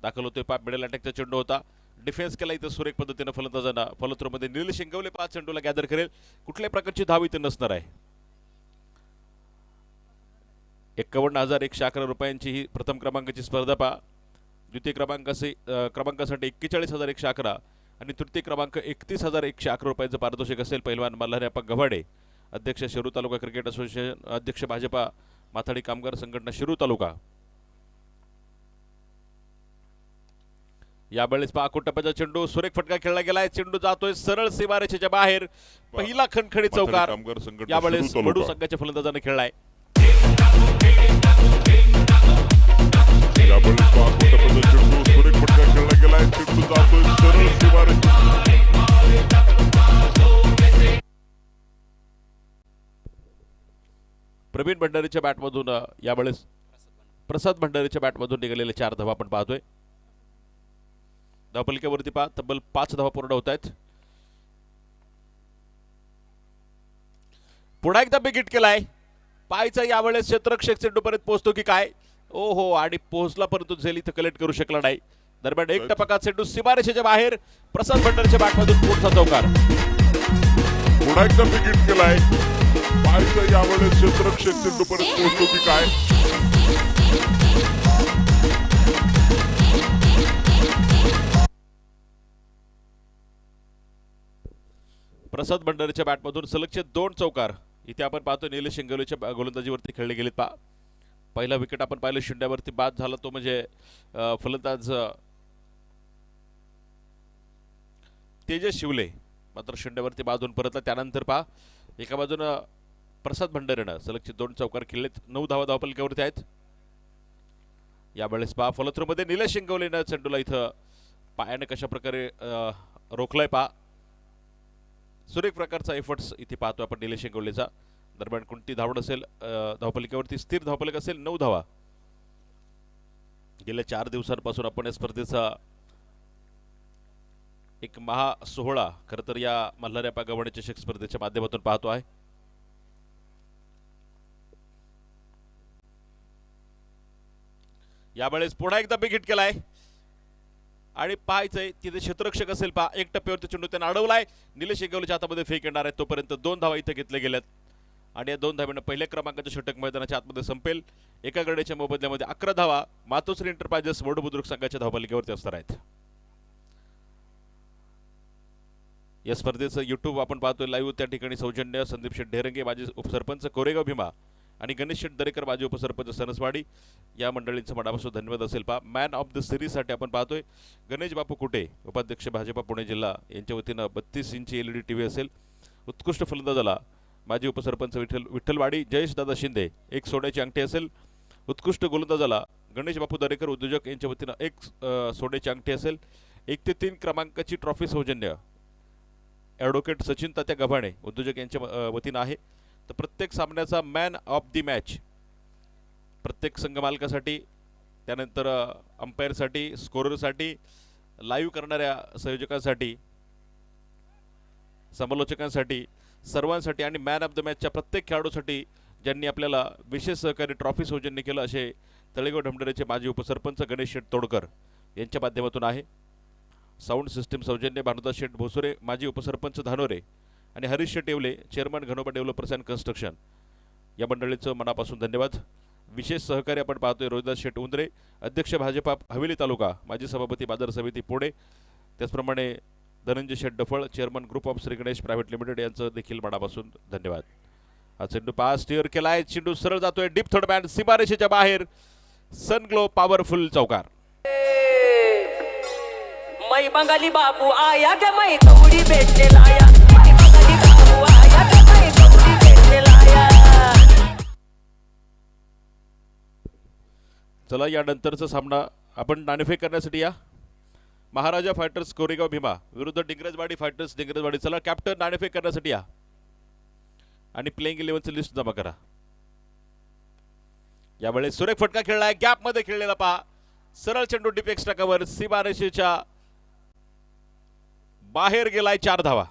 S7: दाखल होतोय. पहा मिडल अटॅकचा चेंडू होता. डिफेन्स केला इथं सुरेख पद्धतीनं फलंदाजांना. फलथ्रोमध्ये निलेश शिंगवले 5 चेंडूला गॅदर करेल. कुठल्याही प्रकारची धाव इथं नसणार आहे. 51,111 रुपयांची ही प्रथम क्रमांकाची स्पर्धा पहा. द्वितीय क्रमांकासाठी 41,111 आणि तृतीय क्रमांक 31,111 रुपयांचं पारितोषिक असेल. पहिलवान मल्हारप्पा गव्हाणे अध्यक्ष शिरूर तालुका क्रिकेट असोसिएशन अध्यक्ष भाजपा माथाडी कामगार संघटना शिरूर तालुका. यावेळेस पहा आखूट टप्प्याचा चेंडू सुरेख फटका खेळला गेलाय. चेंडू जातोय सरळ सीमारेषेच्या बाहेर. पहिला खणखणीत चौकार यावेळेस वडू संघाच्या फलंदाजाने खेळलाय.
S6: सुरेख फटका खेळला गेलाय. चेंडू जातोय सरळ सीमारेषेच्या
S7: प्रवीण भंडारीच्या बॅटमधून यावेळेस प्रसाद भंडारीच्या बॅटमधून निघालेले 4 धावा आपण पाहतोय. धावपलक्यावरती पहा तब्बल 5 धावा पूर्ण होत आहेत. पुन्हा एकदा बिग हिट केलाय. पायचा यावेळेस क्षेत्ररक्षक चेंडूपर्यंत पोहोचतो की काय. ओहो, आणि पोहोचला परंतु झेल इथं कलेक्ट करू शकला नाही. दरम्यान एक टपका चेंडू सीमारेषेच्या बाहेर. प्रसाद भंडारीच्या बॅटमधून पुढचा चौकार.
S6: पुन्हा एकदा विकेट केलाय. पायचा यावेळेस क्षेत्ररक्षक चेंडूपर्यंत पोहोचतो की काय.
S7: प्रसाद भंडारीच्या बॅटमधून सलगचे 2 चौकार. इथे आपण पाहतो निलेश इंगोलेच्या गोलंदाजीवरती खेळले गेलेत. पहा पहिला विकेट आपण पाहिलं शून्यावरती बाद झाला तो म्हणजे फलंदाज तेजस शिवले मात्र शून्यावरती बाद होऊन परतला. त्यानंतर पहा एका बाजूनं प्रसाद भंडारीनं सलगचे 2 चौकार खेळलेत. 9 धावा धावपलक्यावरती आहेत. यावेळेस पहा फलत्रूमध्ये निलेश इंगोलेनं चेंडूला इथं पायाने कशा प्रकारे रोखलाय. पहा सुरेख प्रकारचा एफर्ट्स इथे पाहतो आपण निलेश इंगोलेचा. दरम्यान कोणती धावड असेल धावपलिकेवरती स्थिर धावपलिक असेल 9 धावा. गेल्या 4 दिवसांपासून आपण या स्पर्धेचा एक महासोहळा खरं तर या मल्हारप्पा गव्हाणे चषक स्पर्धेच्या माध्यमातून पाहतो आहे. यावेळेस पुन्हा एकदा बिग हिट केलाय आणि पाहायचंय तिथे क्षेत्ररक्षक असेल. पहा एक टप्प्यावरती चेंडू त्याने अडवलाय. निलेश इंगोलेच्या हातामध्ये फेक येणार आहे. तोपर्यंत 2 धावा इथे घेतल्या गेल्यात आणि या 2 धाव्यानं पहिल्या क्रमांकाच्या षटक मैदानाच्या आतमध्ये संपेल. एका गड्याच्या मोबदल्यामध्ये 11 धावा मातोश्री एंटरप्राइजेस वडू बुद्रुक संघाच्या धावपलिकेवरती असणार आहेत. या स्पर्धेचं युट्यूब आपण पाहतोय लाईव्ह. त्या ठिकाणी सौजन्य संदीप शेठ ढेरंगे माजी उपसरपंच कोरेगाव भीमा आणि गणेश शेठ दरेकर माजी उपसरपंच सनसवाडी या मंडळींचं मनापासून धन्यवाद असेल. पहा मॅन ऑफ द सिरीजसाठी आपण पाहतोय गणेश बापू कुटे उपाध्यक्ष भाजपा पुणे जिल्हा यांच्या वतीनं 32 इंची LED TV असेल. उत्कृष्ट फलंदाजाला माजी उपसरपंच विठ्ठलवाडी जयेश दादा शिंदे 1 सोन्याची अंगठी असेल. उत्कृष्ट गोलंदाजाला गणेश बापू दरेकर उद्योजक यांच्या वतीनं 1 सोन्याची अंगठी असेल. 1 ते 3 क्रमांकाची ट्रॉफी सौजन्य ॲडव्होकेट सचिन तात्या गव्हाणे उद्योजक यांच्या वतीनं आहे. तर प्रत्येक सामन्याचा मॅन ऑफ दी मॅच प्रत्येक संघ मालकासाठी त्यानंतर अंपायरसाठी स्कोररसाठी लाईव्ह करणाऱ्या संयोजकांसाठी समालोचकांसाठी सर्वांसाठी आणि मॅन ऑफ द मॅचच्या प्रत्येक खेळाडूसाठी ज्यांनी आपल्याला विशेष सहकारी ट्रॉफी सौजन्य केलं असे तळेगाव ढमढरेचे माजी उपसरपंच गणेश शेठ तोडकर यांच्या माध्यमातून आहे. साऊंड सिस्टीम सौजन्य भानुदास शेठ भोसुरे माजी उपसरपंच धानोरे आणि Harish Sheth Yewale chairman Ghanoba developers and construction या मंडळीचं मनापासून धन्यवाद. विशेष सहकार्य आपण पाहतोय रोहिदास शेठ उंदरे अध्यक्ष भाजपा हवेली तालुका माजी सभापती बाजार समिती पुणे. त्याचप्रमाणे Dhananjay Sheth Daphal chairman group of Shri Ganesh private limited यांचं देखील मनापासून धन्यवाद. हा चेंडू पास स्टीअर केलाय. चेंडू सरळ जातोय डीप थर्ड बॅट सीमारेषेच्या बाहेर. सनग्लो पॉवरफुल चौकार.
S8: मै बंगाली बाबू आया ग मै तवडी भेटले लाया. मै बंगाली बाबू आया ग मै तवडी भेटले लाया.
S7: चला यानंतरचा सामना आपण नाणेफेक करण्यासाठी या. महाराजा फायटर्स कोरेगाव भीमा विरुद्ध डिंगरजवाडी फायटर्स डिंगरजवाडी. चला कॅप्टन नाणेफेक करण्यासाठी या आणि प्लेइंग 11चं लिस्ट जमा करा. यावेळेस सुरेख फटका खेळलाय. गॅप मध्ये खेळलेला पहा. सरळ चेंडू डीप एक्स्ट्रा कव्हर सीमारेषेच्या बाहेर गेलाय. 4 धावा.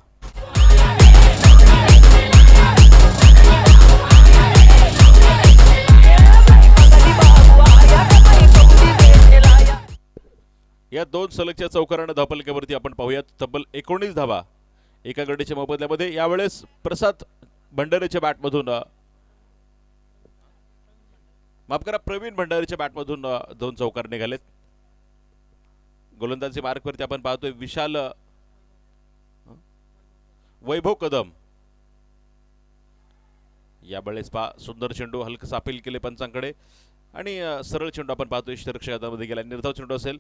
S7: या 2 सलगच्या चौकारानं धावपलक्यावरती आपण पाहूयात. तब्बल 19 धावा एका गडीच्या मोबदल्यामध्ये. यावेळेस प्रसाद भंडारीच्या बॅटमधून माफ करा प्रवीण भंडारीच्या बॅटमधून 2 चौकार निघालेत. गोलंदाजी मार्कवरती आपण पाहतोय विशाल वैभव कदम. यावेळेस पहा सुंदर चेंडू हलकं अपील केले पंचांकडे आणि सरळ चेंडू आपण पाहतोय क्षेत्ररक्षक हातामध्ये गेला. निर्धाव चेंडू असेल.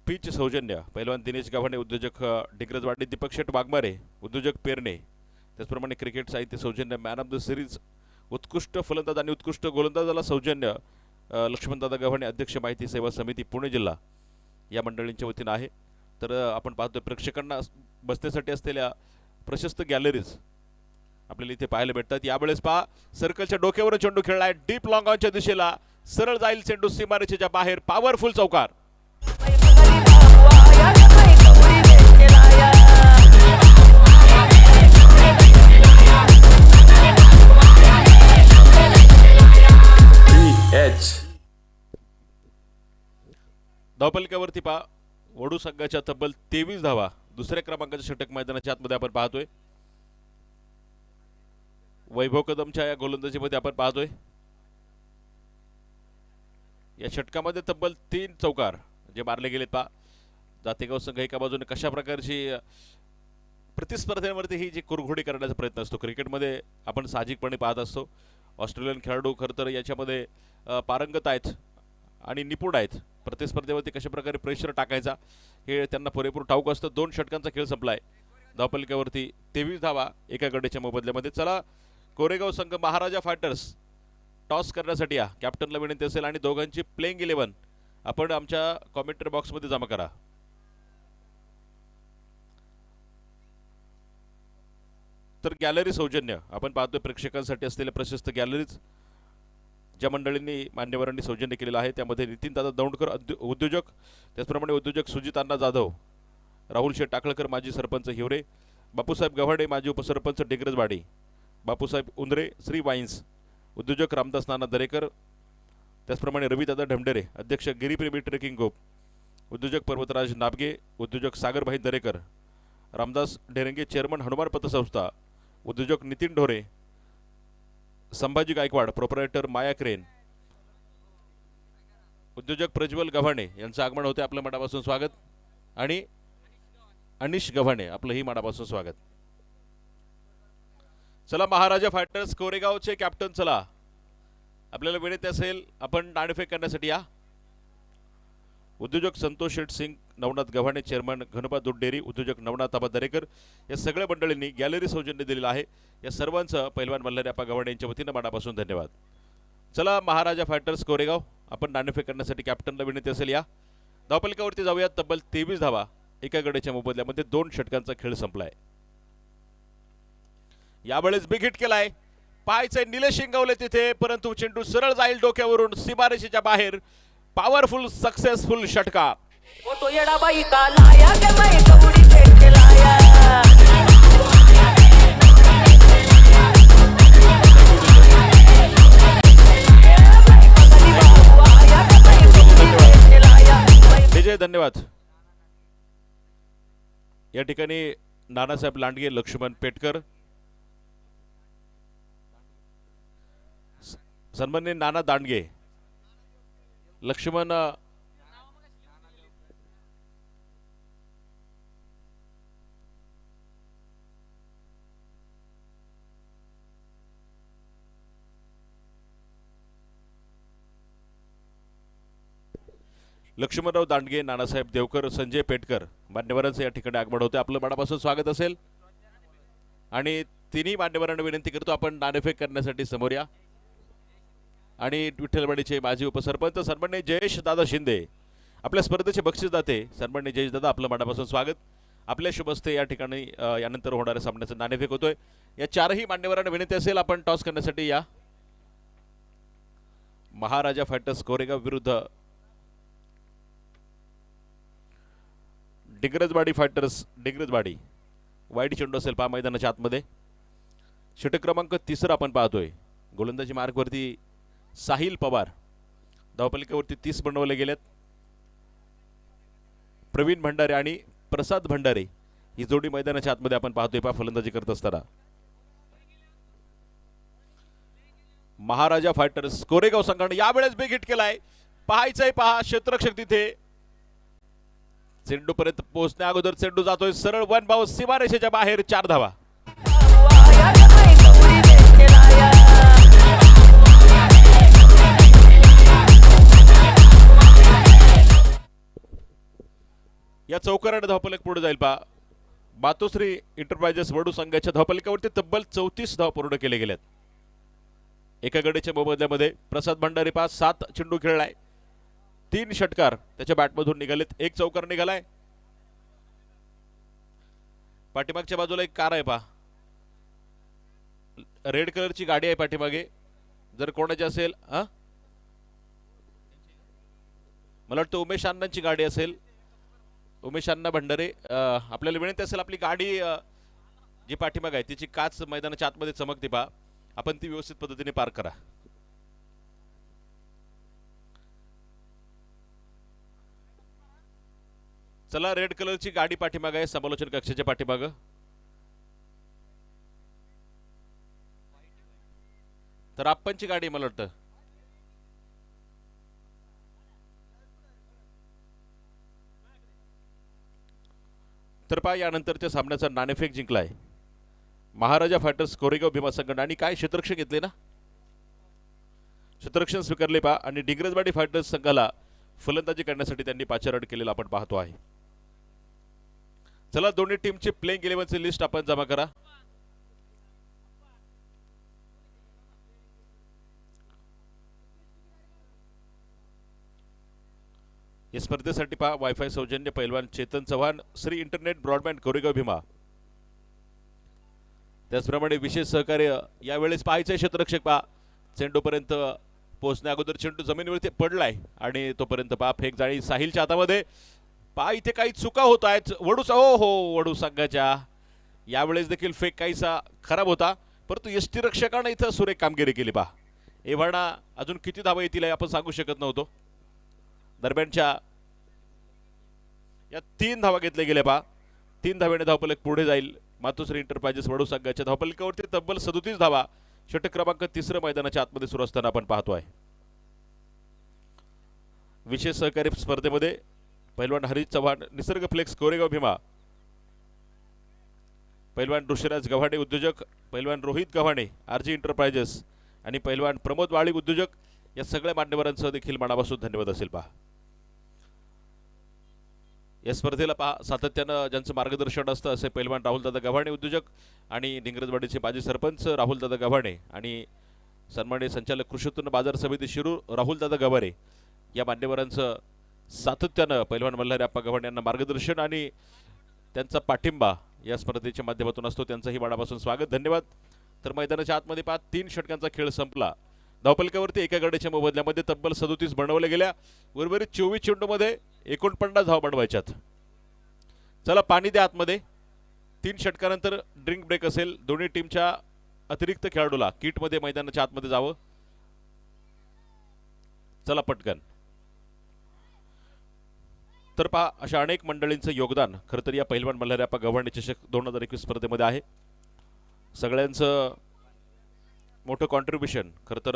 S7: पिच सौजन्य पहिलवान दिनेश गव्हाणे उद्योजक डिग्रजवाडी दीपक शेठ वाघमारे उद्योजक पेरणे. त्याचप्रमाणे क्रिकेट साहित्य सौजन्य मॅन ऑफ द सिरीज उत्कृष्ट फलंदाज आणि उत्कृष्ट गोलंदाजाला सौजन्य लक्ष्मणदादा गव्हाणे अध्यक्ष माहिती सेवा समिती पुणे जिल्हा या मंडळींच्या वतीनं आहे. तर आपण पाहतोय प्रेक्षकांना बसण्यासाठी असलेल्या प्रशस्त गॅलरीज आपल्याला इथे पाहायला भेटतात. यावेळेस पहा सर्कलच्या डोक्यावर चेंडू खेळलाय डीप लॉंग ऑनच्या दिशेला, सरळ जाईल चेंडू सीमारेषेच्या बाहेर, पॉवरफुल चौकार. धावपलकावरती पहा वडू संघाच्या तब्बल 23 धावा दुसऱ्या क्रमांकाच्या षटक मैदानाच्या आतमध्ये आपण पाहतोय. वैभव कदमच्या या गोलंदाजीमध्ये आपण पाहतोय. या षटकामध्ये तब्बल 3 चौकार जे मारले गेलेत. पहा जातेगाव संघ एका बाजूने कशा प्रकारची प्रतिस्पर्ध्यांवरती ही जी कुरघोडी करण्याचा प्रयत्न असतो. क्रिकेटमध्ये आपण साहजिकपणे पाहत असतो. ऑस्ट्रेलियन खेळाडू खरं तर याच्यामध्ये पारंगत आहेत आणि निपुण आहेत. प्रतिस्पर्धेवरती कशा प्रकारे प्रेशर टाकायचा हे त्यांना पुरेपूर ठाऊक असतं. 2 षटकांचा खेळ संपलाय. धावपलकावरती 23 धावा एका गड्याच्या मोबदल्यामध्ये. चला कोरेगाव संघ महाराजा फायटर्स टॉस करण्यासाठी या. कॅप्टनला विनंती असेल आणि दोघांची प्लेइंग 11 आपण आमच्या कॉमेंट्री बॉक्समध्ये जमा करा. तर गॅलरी सौजन्य आपण पाहतोय प्रेक्षकांसाठी असलेल्या प्रशस्त गॅलरीज ज्या मंडळींनी मान्यवरांनी सौजन्य केलेलं आहे त्यामध्ये नितीन दादा दौंडकर उद्योजक, त्याचप्रमाणे उद्योजक सुजित अण्णा जाधव, राहुल शेठ टाकळकर माजी सरपंच हिवरे, बापूसाहेब गव्हाडे माजी उपसरपंच डिग्रजवाडी, बापूसाहेब उंदरे श्री वाईन्स, उद्योजक रामदास नाना दरेकर, त्याचप्रमाणे रविदादा ढमडेरे अध्यक्ष गिरीप्रेमी ट्रेकिंग ग्रुप, उद्योजक पर्वतराज नाबगे, उद्योजक सागरभाई दरेकर, रामदास ढेरंगे चेअरमन हनुमान पतसंस्था, उद्योजक नितीन ढोरे, संभाजी गायकवाड प्रोप्रायटर माया क्रेन, उद्योजक प्रज्वल गव्हाणे यांचं आगमन होते. आपलं मनापासून स्वागत. आणि अनिश गव्हाणे आपलंही मनापासून स्वागत. चला महाराजा फायटर्स कोरेगावचे कॅप्टन, चला आपल्याला विनंती असेल आपण नाणेफेक करण्यासाठी या. उद्योजक संतोष शेठ सिंग, नवनाथ गव्हाणे चेअरमन घनपा दूध डेअरी, उद्योजक नवनाथ आबा दरेकर या सगळ्या मंडळींनी गॅलरी सौजन्य दिलेलं आहे. या सर्वांचं पैलवान मल्हारी गव्हाणे यांच्या वतीनं मनापासून धन्यवाद. चला महाराजा फायटर्स कोरेगाव आपण नाणेफेक करण्यासाठी कॅप्टनला विनंती असेल या. धावपलकावरती जाऊयात. तब्बल 23 धावा एका गड्याच्या मोबदल्यामध्ये 2 षटकांचा खेळ संपलाय. यावेळेस बिग हिट केलाय, पायचे निलेश शिंगवले तिथे, परंतु चेंडू सरळ जाईल डोक्यावरून सीमारेषेच्या बाहेर, पॉवरफुल सक्सेसफुल षटका.
S8: वो तो येडा बाई का लाया के मैं कबूड़ी पेट के लाया.
S7: विजय धन्यवाद. या ठिकाणी नानासाहेब लांडगे, लक्ष्मण पेटकर, सन्माननीय नाना दांडगे, लक्ष्मण लक्ष्मणराव दांडगे, नानासाहेब देवकर, संजय पेटकर मान्यवरांचं या ठिकाणी आगमन होते. आपलं मनापासून स्वागत असेल आणि तिन्ही मान्यवरांना विनंती करतो आपण नाणेफेक करण्यासाठी समोर या. आणि विठ्ठलवाडीचे माजी उपसरपंच सन्माननीय जयेश दादा शिंदे आपल्या स्पर्धेचे बक्षीसदाते सन्माननीय जयेश दादा आपलं मनापासून स्वागत. आपल्या शुभ हस्ते या ठिकाणी यानंतर होणाऱ्या सामन्याचं नाणेफेक होतोय. या चारही मान्यवरांना विनंती असेल आपण टॉस करण्यासाठी या. महाराजा फायटर्स कोरेगाव विरुद्ध डिग्रजवाडी फायटर्स डिग्रजवाडी. वाईट चेंडू असेल पहा मैदानाच्या आतमध्ये. षटक क्रमांक 3 आपण पाहतोय. गोलंदाजी मार्गवरती साहिल पवार, धावपलिकेवरती 30 बनवले गेलेत. प्रवीण भंडारे आणि प्रसाद भंडारे ही जोडी मैदानाच्या आतमध्ये आपण पाहतोय पहा फलंदाजी करत असताना. महाराजा फायटर्स कोरेगाव संघाने यावेळेस बिग हिट केलाय. पाहायचंय पहा क्षेत्ररक्षक तिथे. चेंडू पर्यंत पोहोचण्या अगोदर चेंडू जातोय सरळ वन बाउंड सीमारेषेच्या बाहेर, 4 धावा. या चौकाराने धावफलक पुढे जाईल पहा. मातोश्री एंटरप्राइजेस वडू संघाच्या धावफलकावरती तब्बल 34 धाव पूर्ण केले गेलेत. एका गड्याच्या मोबदल्यामध्ये प्रसाद भंडारी पहा 7 चेंडू खेळलाय, 3 षटकार त्याच्या बॅटमधून निघालेत, 1 चौकार निघालाय. पाठीमागच्या बाजूला एक कार आहे पहा. रेड कलरची गाडी आहे पाठीमागे, जर कोणाची असेल. हा, मला वाटतं उमेश अण्णांची गाडी असेल, उमेश अण्णा भंडारे. आपल्याला विनंती असेल आपली गाडी जी पाठीमाग आहे तिची काच मैदानाच्या आतमध्ये चमकते पहा, आपण ती व्यवस्थित पद्धतीने पार करा. चला, रेड कलरची गाडी पाठीमाग आहे समालोचन कक्षाच्या पाठीमाग. तर आपणची गाडी मला वाटतं. तर पहा, यानंतरच्या सामन्याचा नाणेफेक जिंकलाय महाराजा फायटर्स कोरेगाव भीमा संघटना. आणि काय क्षेत्ररक्षण घेतले ना, क्षेत्ररक्षण स्वीकारले पहा. आणि डिग्रजवाडी फायटर्स संघाला फलंदाजी करण्यासाठी त्यांनी पाचारण केलेलं आपण पाहतो आहे. चला, दोन्ही टीमचे प्लेइंग 11ची लिस्ट आपण जमा करा. या स्पर्धेसाठी पहा, वायफाय सौजन्य पैलवान चेतन चव्हाण, श्री इंटरनेट ब्रॉडबँड कोरेगाव भीमा. त्याचप्रमाणे विशेष सहकार्य यावेळेस पाहायचे क्षेत्ररक्षक पहा, चेंडूपर्यंत पोहोचण्या अगोदर चेंडू जमिनीवरती पडलाय आणि तोपर्यंत पहा फेक जाळी साहिलच्या हातामध्ये. पहा, इथे काही चुका होत आहेत वडूचा. हो, वडू संघाच्या यावेळेस देखील फेक काहीसा खराब होता, परंतु यष्टीरक्षकाने इथं सुरेख कामगिरी केली. पहा, एव्हाना अजून किती धावा येतील हे आपण सांगू शकत नव्हतो. दरम्यानच्या या 3 धावा घेतल्या गेल्या. पहा, 3 धावेने धावफलक पुढे जाईल. मातोश्री एंटरप्राइजेस वडू संघाच्या धावफलकावरती तब्बल 37 धावा. षटक क्रमांक 3 मैदानाच्या आतमध्ये सुरू असताना आपण पाहतोय. विशेष सहकारी स्पर्धेमध्ये पैलवान हरीश चव्हाण, निसर्ग फ्लेक्स कोरेगाव भीमा, पैलवान ऋषिराज गव्हाणे उद्योजक, पैलवान रोहित गव्हाणे आरजी एंटरप्राइजेस आणि पैलवान प्रमोद वाळी उद्योजक, या सगळ्या मान्यवरांसह देखील मनापासून धन्यवाद असेल. पहा, या स्पर्धेला पहा सातत्यानं ज्यांचं मार्गदर्शन असतं असे पैलवान राहुलदादा गव्हाणे उद्योजक आणि डिंगरजवाडीचे माजी सरपंच राहुलदादा गव्हाणे आणि सन्माननीय संचालक कृषी उत्पन्न बाजार समिती शिरूर राहुलदादा गव्हाणे, या मान्यवरांचं सातत्यानं पैलवान मल्हारी अप्पा गव्हाणे यांना मार्गदर्शन आणि त्यांचा पाठिंबा या स्पर्धेच्या माध्यमातून असतो. त्यांचंही मनापासून स्वागत, धन्यवाद. तर मैदानाच्या आतमध्ये 3 षटकांचा खेळ संपला. धावफलकावरती एका गड्याच्या मोबदल्यामध्ये तब्बल 37 बनवल्या गेल्या. उर्वरित 24 चेंडूमध्ये 49 धावा बनवायच्यात. चला, पाणी द्या आतमध्ये. 3 षटकानंतर ड्रिंक ब्रेक असेल. दोन्ही टीमच्या अतिरिक्त खेळाडूला किटमध्ये मैदानाच्या आतमध्ये जावं. चला पटकन. तर पहा, अशा अनेक मंडळींचं योगदान खरं तर या पैलवान मल्हारी अप्पा गव्हाणे चषक 2021 स्पर्धेमध्ये आहे. सगळ्यांचं मोठं कॉन्ट्रीब्युशन खरं तर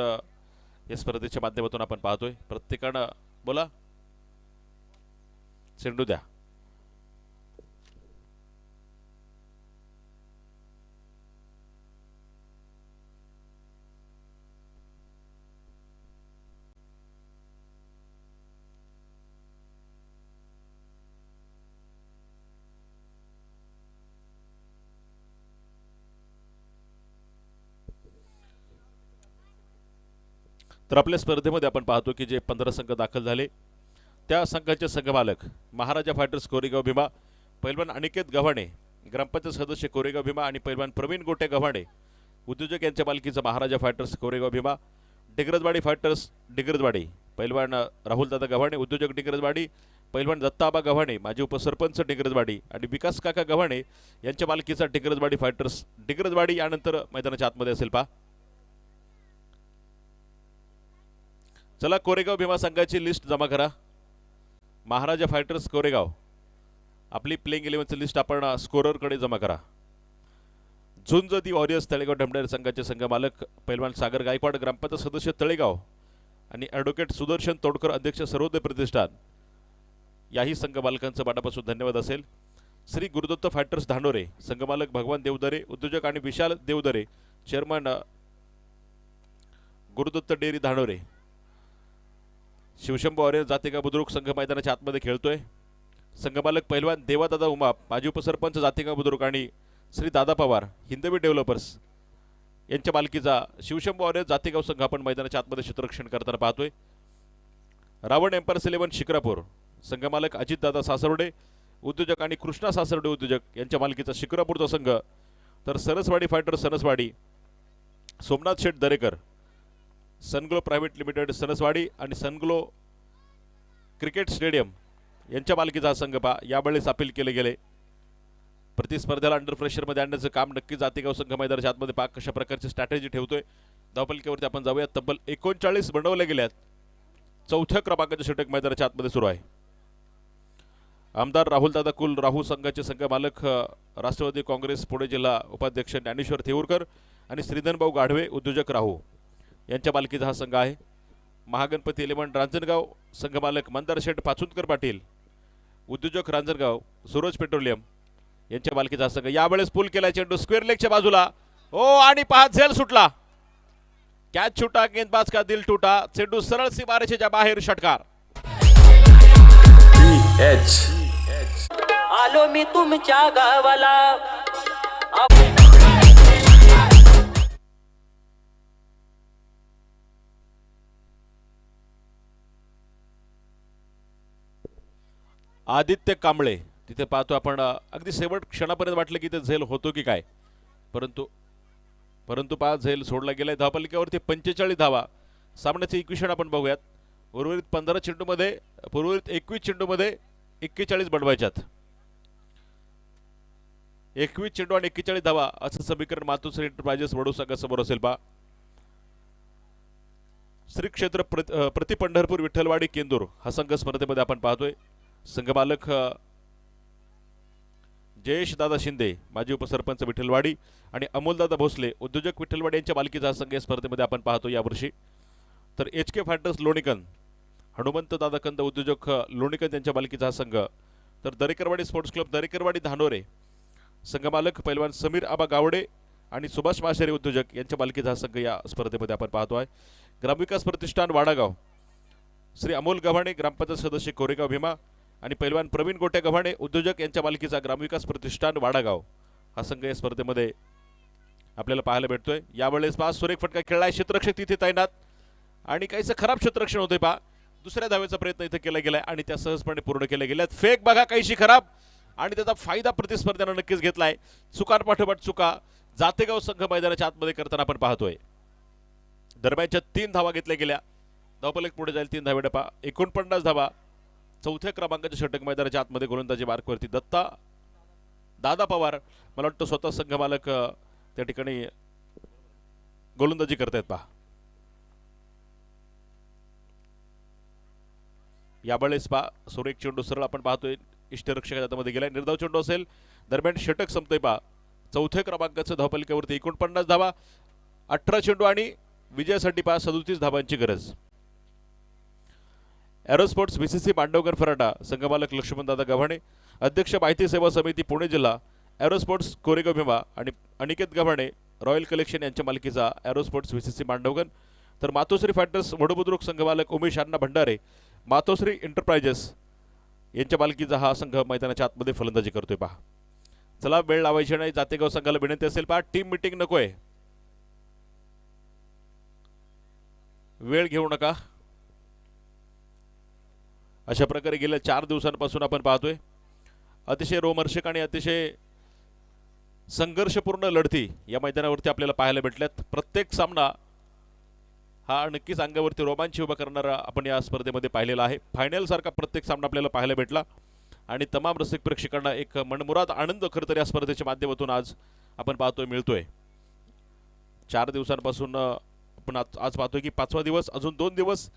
S7: या स्पर्धेच्या माध्यमातून आपण पाहतोय. प्रत्येकानं बोला, चेंडू द्या. तर आपल्या स्पर्धेमध्ये आपण पाहतो की जे 15 संघ दाखल झाले त्या संघाचे संघमालक महाराजा फायटर्स कोरेगाव भीमा, पैलवान अनिकेत गव्हाणे ग्रामपंचायत सदस्य कोरेगाव भीमा आणि पैलवान प्रवीण गोटे गव्हाणे उद्योजक यांच्या मालकीचा महाराजा फायटर्स कोरेगाव भीमा, डिग्रजवाडी फायटर्स डिग्रजवाडी, पैलवान राहुलदादा गव्हाणे उद्योजक डिग्रजवाडी, पैलवान दत्ताबा गव्हाणे माजी उपसरपंच डिग्रजवाडी आणि विकास काका गव्हाणे यांच्या मालकीचा डिग्रजवाडी फायटर्स डिग्रजवाडी. यानंतर मैदानाच्या आतमध्ये असेल पहा. चला, कोरेगाव भीमा संघाची लिस्ट जमा करा. महाराजा फायटर्स कोरेगाव, आपली प्लेइंग 11ची लिस्ट आपण स्कोररकडे जमा करा. झुंज दी वॉरियर्स तळेगाव ढमढेर संघाचे संघमालक पैलवान सागर गायकवाड ग्रामपंचायत सदस्य तळेगाव आणि ॲडव्होकेट सुदर्शन तोडकर अध्यक्ष सर्वोदय प्रतिष्ठान, याही संघमालकांचं मनापासून धन्यवाद असेल. श्री गुरुदत्त फायटर्स धानोरे संघमालक भगवान देवदरे उद्योजक आणि Vishal Devdare chairman Gurudatta dairy Dhanore. Shivshambhu warrior Jatega Budruk संघ मैदानाच्या आतमध्ये खेळतोय. संघमालक पैलवान देवादादा उमाप माजी उपसरपंच जातेगा बुद्रुक आणि श्री दादा पवार हिंदवी डेव्हलपर्स यांच्या मालकीचा शिवशंभू वॉरियर जातेगाव संघ आपण मैदानाच्या आतमध्ये क्षेत्ररक्षण करताना पाहतोय. रावण एम्पायर्स 11 शिक्रापूर संघमालक अजितदादा सासरवडे उद्योजक आणि कृष्णा सासरवडे उद्योजक यांच्या मालकीचा शिक्रापूरचा संघ. तर सरसवाडी फायटर सरसवाडी सोमनाथ शेठ दरेकर, सनग्लो प्रायव्हेट लिमिटेड सनसवाडी आणि सनग्लो क्रिकेट स्टेडियम यांच्या मालकीचा हा संघ पहा यावेळेस अपील केले गेले. प्रतिस्पर्ध्याला अंडर प्रेशरमध्ये आणण्याचं काम नक्की जातेगाव संघ मैदानाच्या आतमध्ये पहा कशा प्रकारची स्ट्रॅटेजी ठेवतोय. धावपलकीवरती आपण जाऊया. तब्बल 39 बनवल्या गेल्यात. चौथ्या क्रमांकाचे षटक मैदानाच्या आतमध्ये सुरू आहे. आमदार राहुलदादा कुल राहू संघाचे संघ मालक राष्ट्रवादी काँग्रेस पुणे जिल्हा उपाध्यक्ष ज्ञानेश्वर थेऊरकर आणि श्रीधनभाऊ गाढवे उद्योजक राहू यांच्या मालकीचा हा संघ आहे. महागणपती इलेव्हन रांजणगाव संघ मालक मंदार शेठ पाचुंदकर पाटील उद्योजक रांजणगाव सूरज पेट्रोलियम यांच्या मालकीचा हा संघ. यावेळेस पूल केला चेंडू स्क्वेअर लेगच्या बाजूला. ओ आणि पहा झेल सुटला. कॅच छुटा गेंदबाज का दिल टूटा. चेंडू सरळ सीमारेषेच्या बाहेर षटकार.
S8: आलो मी तुमच्या गावाला.
S7: आदित्य कांबळे तिथे पाहतो आपण. अगदी शेवट क्षणापर्यंत वाटलं की ते झेल होतो की काय, परंतु पहा झेल सोडला गेलाय. धावपलिकेवरती 45 धावा. सामन्याचे इक्वेशन आपण बघूयात. उर्वरित 15 चेंडूमध्ये उर्वरित 21 चेंडूमध्ये 41 बनवायच्यात. 21 चेंडू आणि 41 धावा असं समीकरण मातोश्री एंटरप्राइजेस वडू संघासमोर असेल पहा. श्री क्षेत्र प्रति पंढरपूर विठ्ठलवाडी केंदूर हा संघ स्पर्धेमध्ये आपण पाहतोय. संघमालक जयेश दादा शिंदे माजी उपसरपंच विठ्ठलवाडी आणि अमोलदादा भोसले उद्योजक विठ्ठलवाडी यांच्या मालकीचा हा संघ या स्पर्धेमध्ये आपण पाहतो यावर्षी. तर एच के फायटर्स लोणीकंद हनुमंत दादा कंद उद्योजक लोणीकंद यांच्या मालकीचा हा संघ. तर दरेकरवाडी स्पोर्ट्स क्लब दरेकरवाडी धानोरे संघमालक पैलवान समीर आबा गावडे आणि सुभाष माशेरे उद्योजक यांच्या मालकीचा हा संघ या स्पर्धेमध्ये आपण पाहतो आहे. ग्रामविकास प्रतिष्ठान वाडागाव श्री अमोल गव्हाणे ग्रामपंचायत सदस्य कोरेगाव भीमा आणि पैलवान प्रवीण गोट्या गव्हाणे उद्योजक यांच्या मालकीचा ग्रामविकास प्रतिष्ठान वाडागाव हा संघ या स्पर्धेमध्ये आपल्याला पाहायला भेटतोय. यावेळेस पाच सुरेख फटका खेळलाय. क्षेत्ररक्षक तिथे तैनात आणि काहीसं खराब क्षेत्ररक्षण होते पहा. दुसऱ्या धावेचा प्रयत्न इथे केला गेलाय आणि त्या सहजपणे पूर्ण केल्या गेल्यात. फेक बघा काहीशी खराब आणि त्याचा फायदा प्रतिस्पर्ध्यानं नक्कीच घेतलाय. चुकांपाठोपाठ चुका जातेगाव संघ मैदानाच्या आतमध्ये करताना आपण पाहतोय. दरम्यानच्या 3 धावा घेतल्या गेल्या. धावपलक पुढे जाईल 3 धावे डपा 49 धावा. चौथ्या क्रमांकाच्या षटक मैदानाच्या आतमध्ये गोलंदाजी मार्कवरती दादा पवार मला वाटतं स्वतः संघ मालक त्या ठिकाणी गोलंदाजी करतायत पहा. यावेळेस पहा सुरेख चेंडू सरळ आपण पाहतोय इष्टरक्षक हातामध्ये गेलाय. निर्धाव चेंडू असेल. दरम्यान षटक संपतोय पहा. चौथ्या क्रमांकाचं धावपलिकेवरती 49 धावा 18 चेंडू आणि विजयासाठी पहा 37 धावांची गरज. एरोस्पोर्ट्स VCC मांडवकर फराटा संघमालक लक्ष्मणदादा गव्हाणे अध्यक्ष माहिती सेवा समिती पुणे जिल्हा एरोस्पोर्ट्स कोरेगाव भीमा आणि अनिकेत गव्हाणे रॉयल कलेक्शन यांच्या मालकीचा एरोस्पोर्ट्स VCC मांडवगण. तर मातोश्री फायटर्स वडबुद्रुक संघमालक उमेश अण्णा भंडारे मातोश्री एंटरप्राइजेस यांच्या मालकीचा हा संघ मैदानाच्या आतमध्ये फलंदाजी करतोय पहा. चला वेळ लावायची नाही. जातेगाव संघाला विनंती असेल पहा टीम मीटिंग नकोय. वेळ घेऊ नका. अशा प्रकारे गेल्या 4 दिवसांपासून आपण पाहतोय अतिशय रोमहर्षक आणि अतिशय संघर्षपूर्ण लढती या मैदानावरती आपल्याला पाहायला भेटल्यात. प्रत्येक सामना हा नक्कीच अंगावरती रोमांच उभा करणारा आपण या स्पर्धेमध्ये पाहिलेला आहे. फायनल सारखा प्रत्येक सामना आपल्याला पाहायला भेटला आणि तमाम रसिक प्रेक्षकांना एक मनमुराद आनंद खरं तर या स्पर्धेच्या माध्यमातून आज आपण पाहतोय मिळतोय. 4 दिवसांपासून आपण आज पाहतोय की 5वा दिवस. अजून 2 दिवस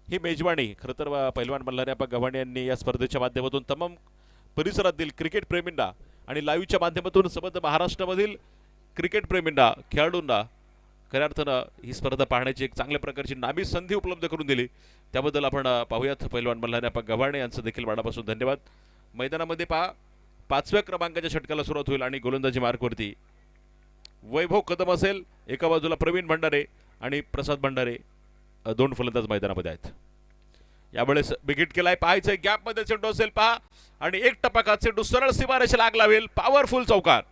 S7: ही मेजवानी खरं तर पैलवान मल्हारप्पा गव्हाणे यांनी या स्पर्धेच्या माध्यमातून तमाम परिसरातील क्रिकेट प्रेमींना आणि लाईव्हच्या माध्यमातून संबंध महाराष्ट्रामधील क्रिकेट प्रेमींना खेळाडूंना खऱ्या अर्थानं ही स्पर्धा पाहण्याची एक चांगल्या प्रकारची नामी संधी उपलब्ध करून दिली. त्याबद्दल आपण पाहूयात पैलवान मल्हारप्पा गव्हाणे यांचं देखील मनापासून धन्यवाद. मैदानामध्ये पहा 5व्या क्रमांकाच्या षटकाला सुरुवात होईल आणि गोलंदाजी मार्कवरती वैभव कदम असेल. एका बाजूला प्रवीण भंडारे आणि प्रसाद भंडारे 2 फलंदाज मैदानामध्ये आहेत. यावेळेस बिगिट केलाय. पाहायचंय गॅपमध्ये चेंडू असेल पहा आणि एक टपाका चेंडू सरळ सीमारेषेला आग लावेल. पॉवरफुल चौकार.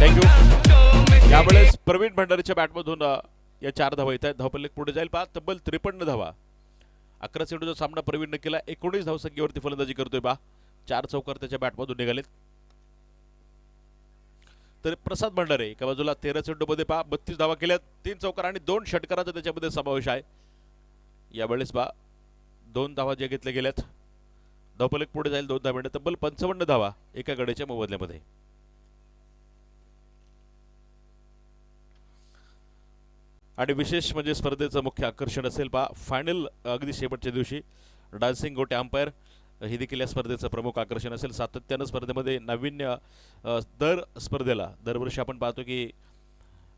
S7: थँक्यू. यावेळेस प्रवीण भंडारीच्या बॅटमधून या 4 धावा येत आहेत. धावपल्लेक पुढे जाईल पहा तब्बल 53 धावा 11 चेंडूचा सामना प्रवीणने केला. 19 धावसंख्येवरती फलंदाजी करतोय बा. 4 चौकार त्याच्या बॅटमधून निघालेत. तर प्रसाद भंडारे एका बाजूला 13 चेंडूमध्ये पहा 32 धावा केल्यात. 3 चौकार आणि 2 षटकारांचा त्याच्यामध्ये समावेश आहे. यावेळेस बा 2 धावा जे घेतल्या गेल्यात. धावफलक पुढे जाईल 2 धाव्याने. तब्बल 55 धावा एका गड्याच्या मोबदल्यामध्ये. आणि विशेष म्हणजे स्पर्धेचं मुख्य आकर्षण असेल पहा फायनल अगदी शेवटच्या दिवशी डान्सिंग गोटे अंपायर ही देखील या स्पर्धेचं प्रमुख आकर्षण असेल. सातत्यानं स्पर्धेमध्ये नाविन्य दर स्पर्धेला दरवर्षी आपण पाहतो की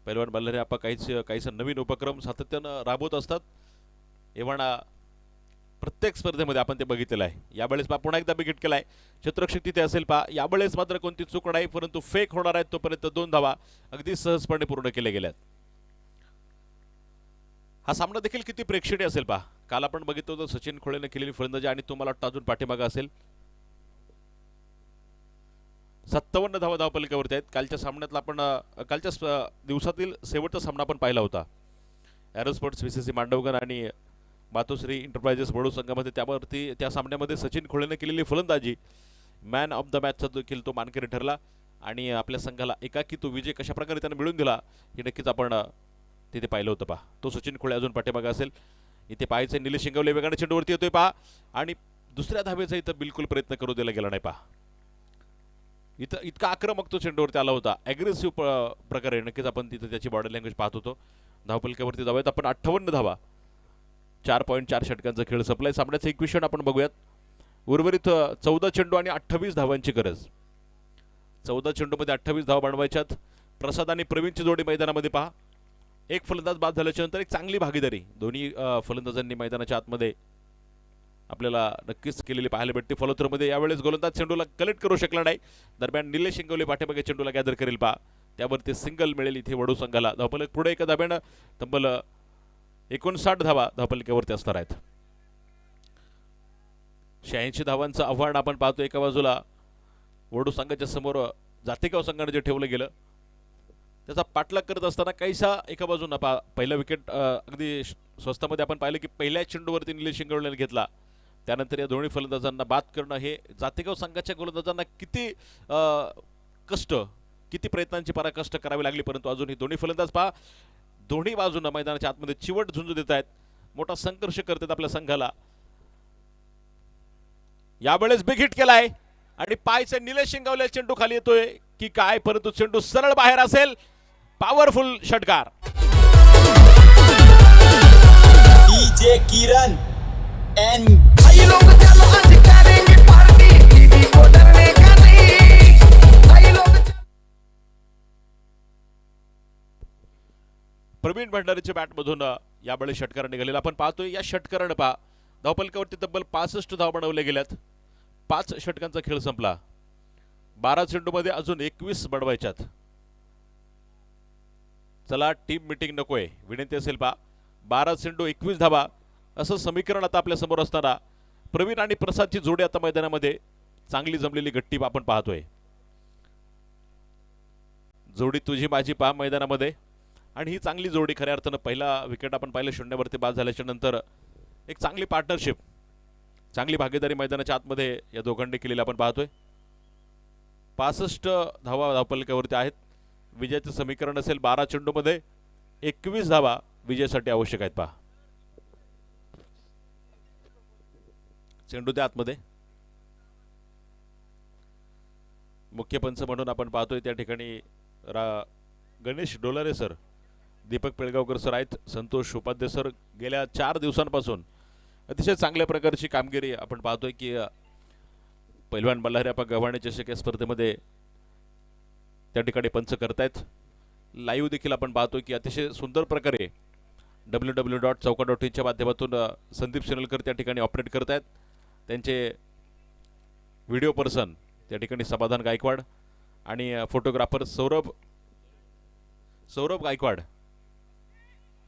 S7: पैलवान बल्लारी आपा काहीच नवीन उपक्रम सातत्यानं राबवत असतात. एव्हाना प्रत्येक स्पर्धेमध्ये आपण ते बघितलेलं आहे. यावेळेस पहा पुन्हा एकदा विकेट केलाय. क्षेत्ररक्षक तिथे असेल पहा. यावेळेस मात्र कोणती चूक नाही परंतु फेक होणार आहेत तोपर्यंत 2 धावा अगदी सहजपणे पूर्ण केल्या गेल्यात. हा सामना देखील किती प्रेक्षणीय असेल पहा. काल आपण बघितलं होतं सचिन खोळेने केलेली फलंदाजी आणि तुम्हाला वाटतं अजून पाठीमागा असेल. 57 धावा धावपलिकावरती आहेत. कालच्या सामन्यातला आपण कालच्या दिवसातील शेवटचा सामना आपण पाहिला होता. एरो स्पोर्ट्स VCC मांडवगण आणि मातोश्री इंटरप्राइजेस बडू संघामध्ये. त्यावरती त्या सामन्यामध्ये सचिन खोळेने केलेली फलंदाजी मॅन ऑफ द मॅचचा देखील तो मानकरी ठरला आणि आपल्या संघाला एकाकी तो विजय कशा प्रकारे त्याने मिळवून दिला हे नक्कीच आपण तिथे पाहिलं होतं पहा. तो सचिन खोळे अजून पाठीमागा असेल. इथे पाहायचं निलेश शिंगवले वेगाने चेंडूवरती येतोय पहा आणि दुसऱ्या धावेचा इथं बिलकुल प्रयत्न करू दिला गेला नाही पहा. इथं इतका आक्रमक तो चेंडूवरती आला होता. ॲग्रेसिव्ह प्रकारे नक्कीच आपण तिथं त्याची बॉडी लँग्वेज पाहत होतो. धावपलक्यावरती धावायत आपण 58 धावा 4.4 षटकांचा खेळ संपलाय. सामन्याचं इक्वेशन आपण बघूयात. उर्वरित 14 चेंडू आणि 28 धावांची गरज. 14 चेंडूमध्ये 28 धावा बनवायच्यात. प्रसाद आणि प्रवीणची जोडी मैदानामध्ये पहा. एक फलंदाज बाद झाल्याच्या नंतर एक चांगली भागीदारी दोन्ही फलंदाजांनी मैदानाच्या आतमध्ये आपल्याला नक्कीच केलेली पाहायला भेटते. फॉलोथ्रोमध्ये यावेळेस गोलंदाज चेंडूला कलेक्ट करू शकला नाही. दरम्यान निलेश शिंगवले पाठीमागे चेंडूला गॅदर करेल पहा. त्यावरती सिंगल मिळेल इथे वडू संघाला. धावफलक पुढे एका धाब्यानं तब्बल 59 धावा धावफलकावरती असणार आहेत. 86 धावांचं आव्हान आपण पाहतो. एका बाजूला वडू संघाच्या समोर जातेगाव संघाने जे ठेवलं गेलं त्याचा पाठलाग करत असताना काहीसा एका बाजूला पहिला विकेट अगदी स्वस्तामध्ये आपण पाहिलं की पहिल्या चेंडूवरती निलेश शिंगवलेने घेतला. त्यानंतर या दोन्ही फलंदाजांना बाद करणं हे जातेगाव संघाच्या गोलंदाजांना किती किती प्रयत्नांची पराकाष्ठ करावी लागली. परंतु अजून ही दोन्ही फलंदाज पहा दोन्ही बाजूंना मैदानाच्या आतमध्ये चिवट झुंजू देत आहेत. मोठा संघर्ष करतात आपल्या संघाला. यावेळेस बिग हिट केलाय आणि पायचे निलेश शिंगवले चेंडू खाली येतोय की काय परंतु चेंडू सरळ बाहेर असेल. पॉवरफुल षटकार.
S9: डीजे किरण एंड
S7: प्रवीण भंडारीच्या बॅटमधून यावेळी षटकार निघालेला आपण पाहतोय. या षटकारानं पहा धावपलकावरती तब्बल 65 धावा बनवल्या गेल्यात. 5 षटकांचा खेळ संपला. 12 चेंडूमध्ये अजून 21 बनवायच्यात. चला टीम मीटिंग नकोय विनंती असेल पहा. 12 चेंडू 21 धावा असं समीकरण आता आपल्या समोर असताना प्रवीण आणि प्रसादची जोडी आता मैदानामध्ये चांगली जमलेली गट्टी आपण पाहतोय. जोडी तुझी माझी पहा मैदानामध्ये आणि ही चांगली जोडी खऱ्या अर्थानं पहिला विकेट आपण पाहिलं 0वरती बाद झाल्याच्या नंतर एक चांगली पार्टनरशिप चांगली भागीदारी मैदानाच्या आतमध्ये या दोघांनी केलेली आपण पाहतोय. 65 धावा धावपलकावरती आहेत. विजयाचं समीकरण असेल 12 चेंडूमध्ये 21 धावा विजयासाठी आवश्यक आहेत पहा. चेंडू त्या आतमध्ये मुख्य पंच म्हणून आपण पाहतोय त्या ठिकाणी गणेश डोलारे सर, दीपक पेळगावकर सर आहेत, संतोष उपाध्याय सर. गेल्या 4 दिवसांपासून अतिशय चांगल्या प्रकारची कामगिरी आपण पाहतोय की पैलवान बल्लारी आपा गव्हाणे चषक या स्पर्धेमध्ये त्या ठिकाणी पंच करतायत. लाईव्ह देखील आपण पाहतोय की अतिशय सुंदर प्रकारे www.chauka.in च्या माध्यमातून संदीप शिनलकर त्या ठिकाणी ऑपरेट करतायत. त्यांचे व्हिडिओ पर्सन त्या ठिकाणी समाधान गायकवाड आणि फोटोग्राफर सौरभ गायकवाड.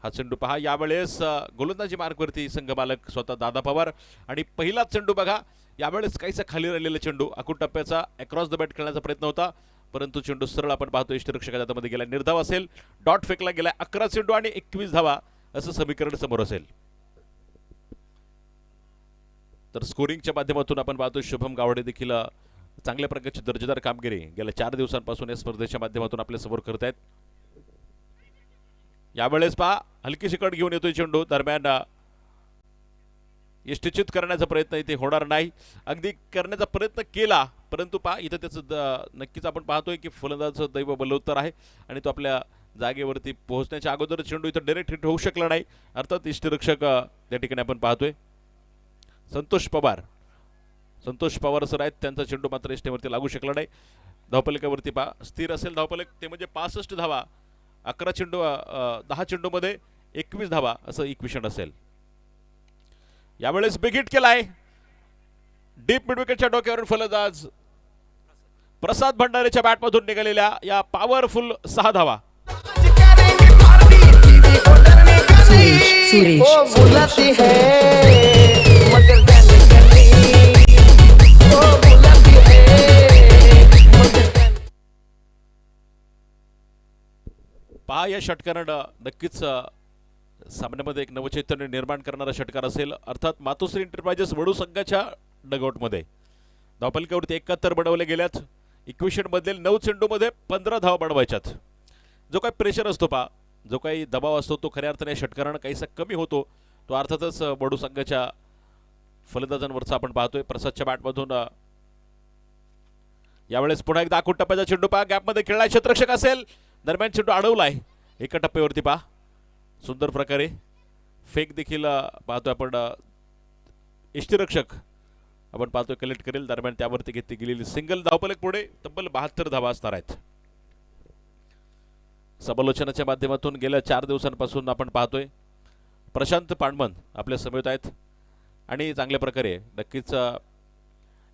S7: हा चेंडू पहा यावेळेस गोलंदाजी मार्कवरती संघ मालक स्वतः दादा पवार आणि पहिलाच चेंडू बघा यावेळेस काहीसा खाली राहिलेला चेंडू आखूड टप्प्याचा अक्रॉस द बॅट खेळण्याचा प्रयत्न होता परंतु चेंडू सरळ आपण पाहतो इष्टरक्षकाच्या हातामध्ये गेला. निर्धाव असेल. डॉट फेकला गेला. 11 चेंडू आणि 21 धावा असं समीकरण समोर असेल. तर स्कोरिंगच्या माध्यमातून आपण पाहतो शुभम गावडे देखील चांगल्या प्रकारची दर्जेदार कामगिरी गेल्या 4 दिवसांपासून या स्पर्धेच्या माध्यमातून आपल्या समोर करत आहेत. यावेळेस पहा हलकीशी कट घेऊन येतोय चेंडू, दरम्यान यष्टिचित करण्याचा प्रयत्न इथे होणार नाही. अगदी करण्याचा प्रयत्न केला परंतु पहा इथं त्याचं नक्कीच आपण पाहतोय की फलंदाजाचं दैव बलवत्तर आहे आणि तो आपल्या जागेवरती पोहोचण्याच्या अगोदर चेंडू इथं डायरेक्ट हिट होऊ शकला नाही. अर्थात यष्टिरक्षक त्या ठिकाणी आपण पाहतोय संतोष पवार सर आहेत, त्यांचा चेंडू मात्र यष्टीवरती लागू शकला नाही. धावफलकावरती पहा स्थिर असेल धावफलक ते म्हणजे 65 धावा, 11 चेंडू 10 चेंडूमध्ये 21 धावा असं इक्वेशन असेल. यावेळेस बिग हिट केलाय डीप मिड विकेटच्या डोक्यावरून फलंदाज प्रसाद भंडारेच्या बॅटमधून निघालेल्या या पॉवरफुल 6 धावा. पहा या षटकारानं नक्कीच सामन्यामध्ये एक नवचैतन्य निर्माण करणारा षटकार असेल. अर्थात मातोश्री एंटरप्राइजेस वडू संघाच्या डगआउटमध्ये धावफलकावरती 71 बनवले गेल्यात. इक्वेशन मधील 9 चेंडूमध्ये 15 धावा बनवायच्यात. जो काही प्रेशर असतो पहा, जो काही दबाव असतो तो खऱ्या अर्थाने षटकारानं काहीसा कमी होतो. तो अर्थातच वडू संघाच्या फलंदाजांवरचा आपण पाहतोय. प्रसादच्या बॅटमधून यावेळेस पुन्हा एकदा आखूट टप्प्याचा चेंडू पहा, गॅपमध्ये खेळलाय क्षेत्ररक्षक असेल, दरम्यान चेंडू अडवलाय एका टप्प्यावरती पहा. सुंदर प्रकारे फेक देखील पाहतोय आपण. यष्टीरक्षक आपण पाहतोय कलेक्ट करेल, दरम्यान त्यावरती घेतली गेलेली सिंगल. धावफलक पुढे तब्बल 72 धावा असणार आहेत. समालोचनाच्या माध्यमातून गेल्या 4 दिवसांपासून आपण पाहतोय प्रशांत पांडमन आपल्या समेत आहेत आणि चांगल्या प्रकारे नक्कीच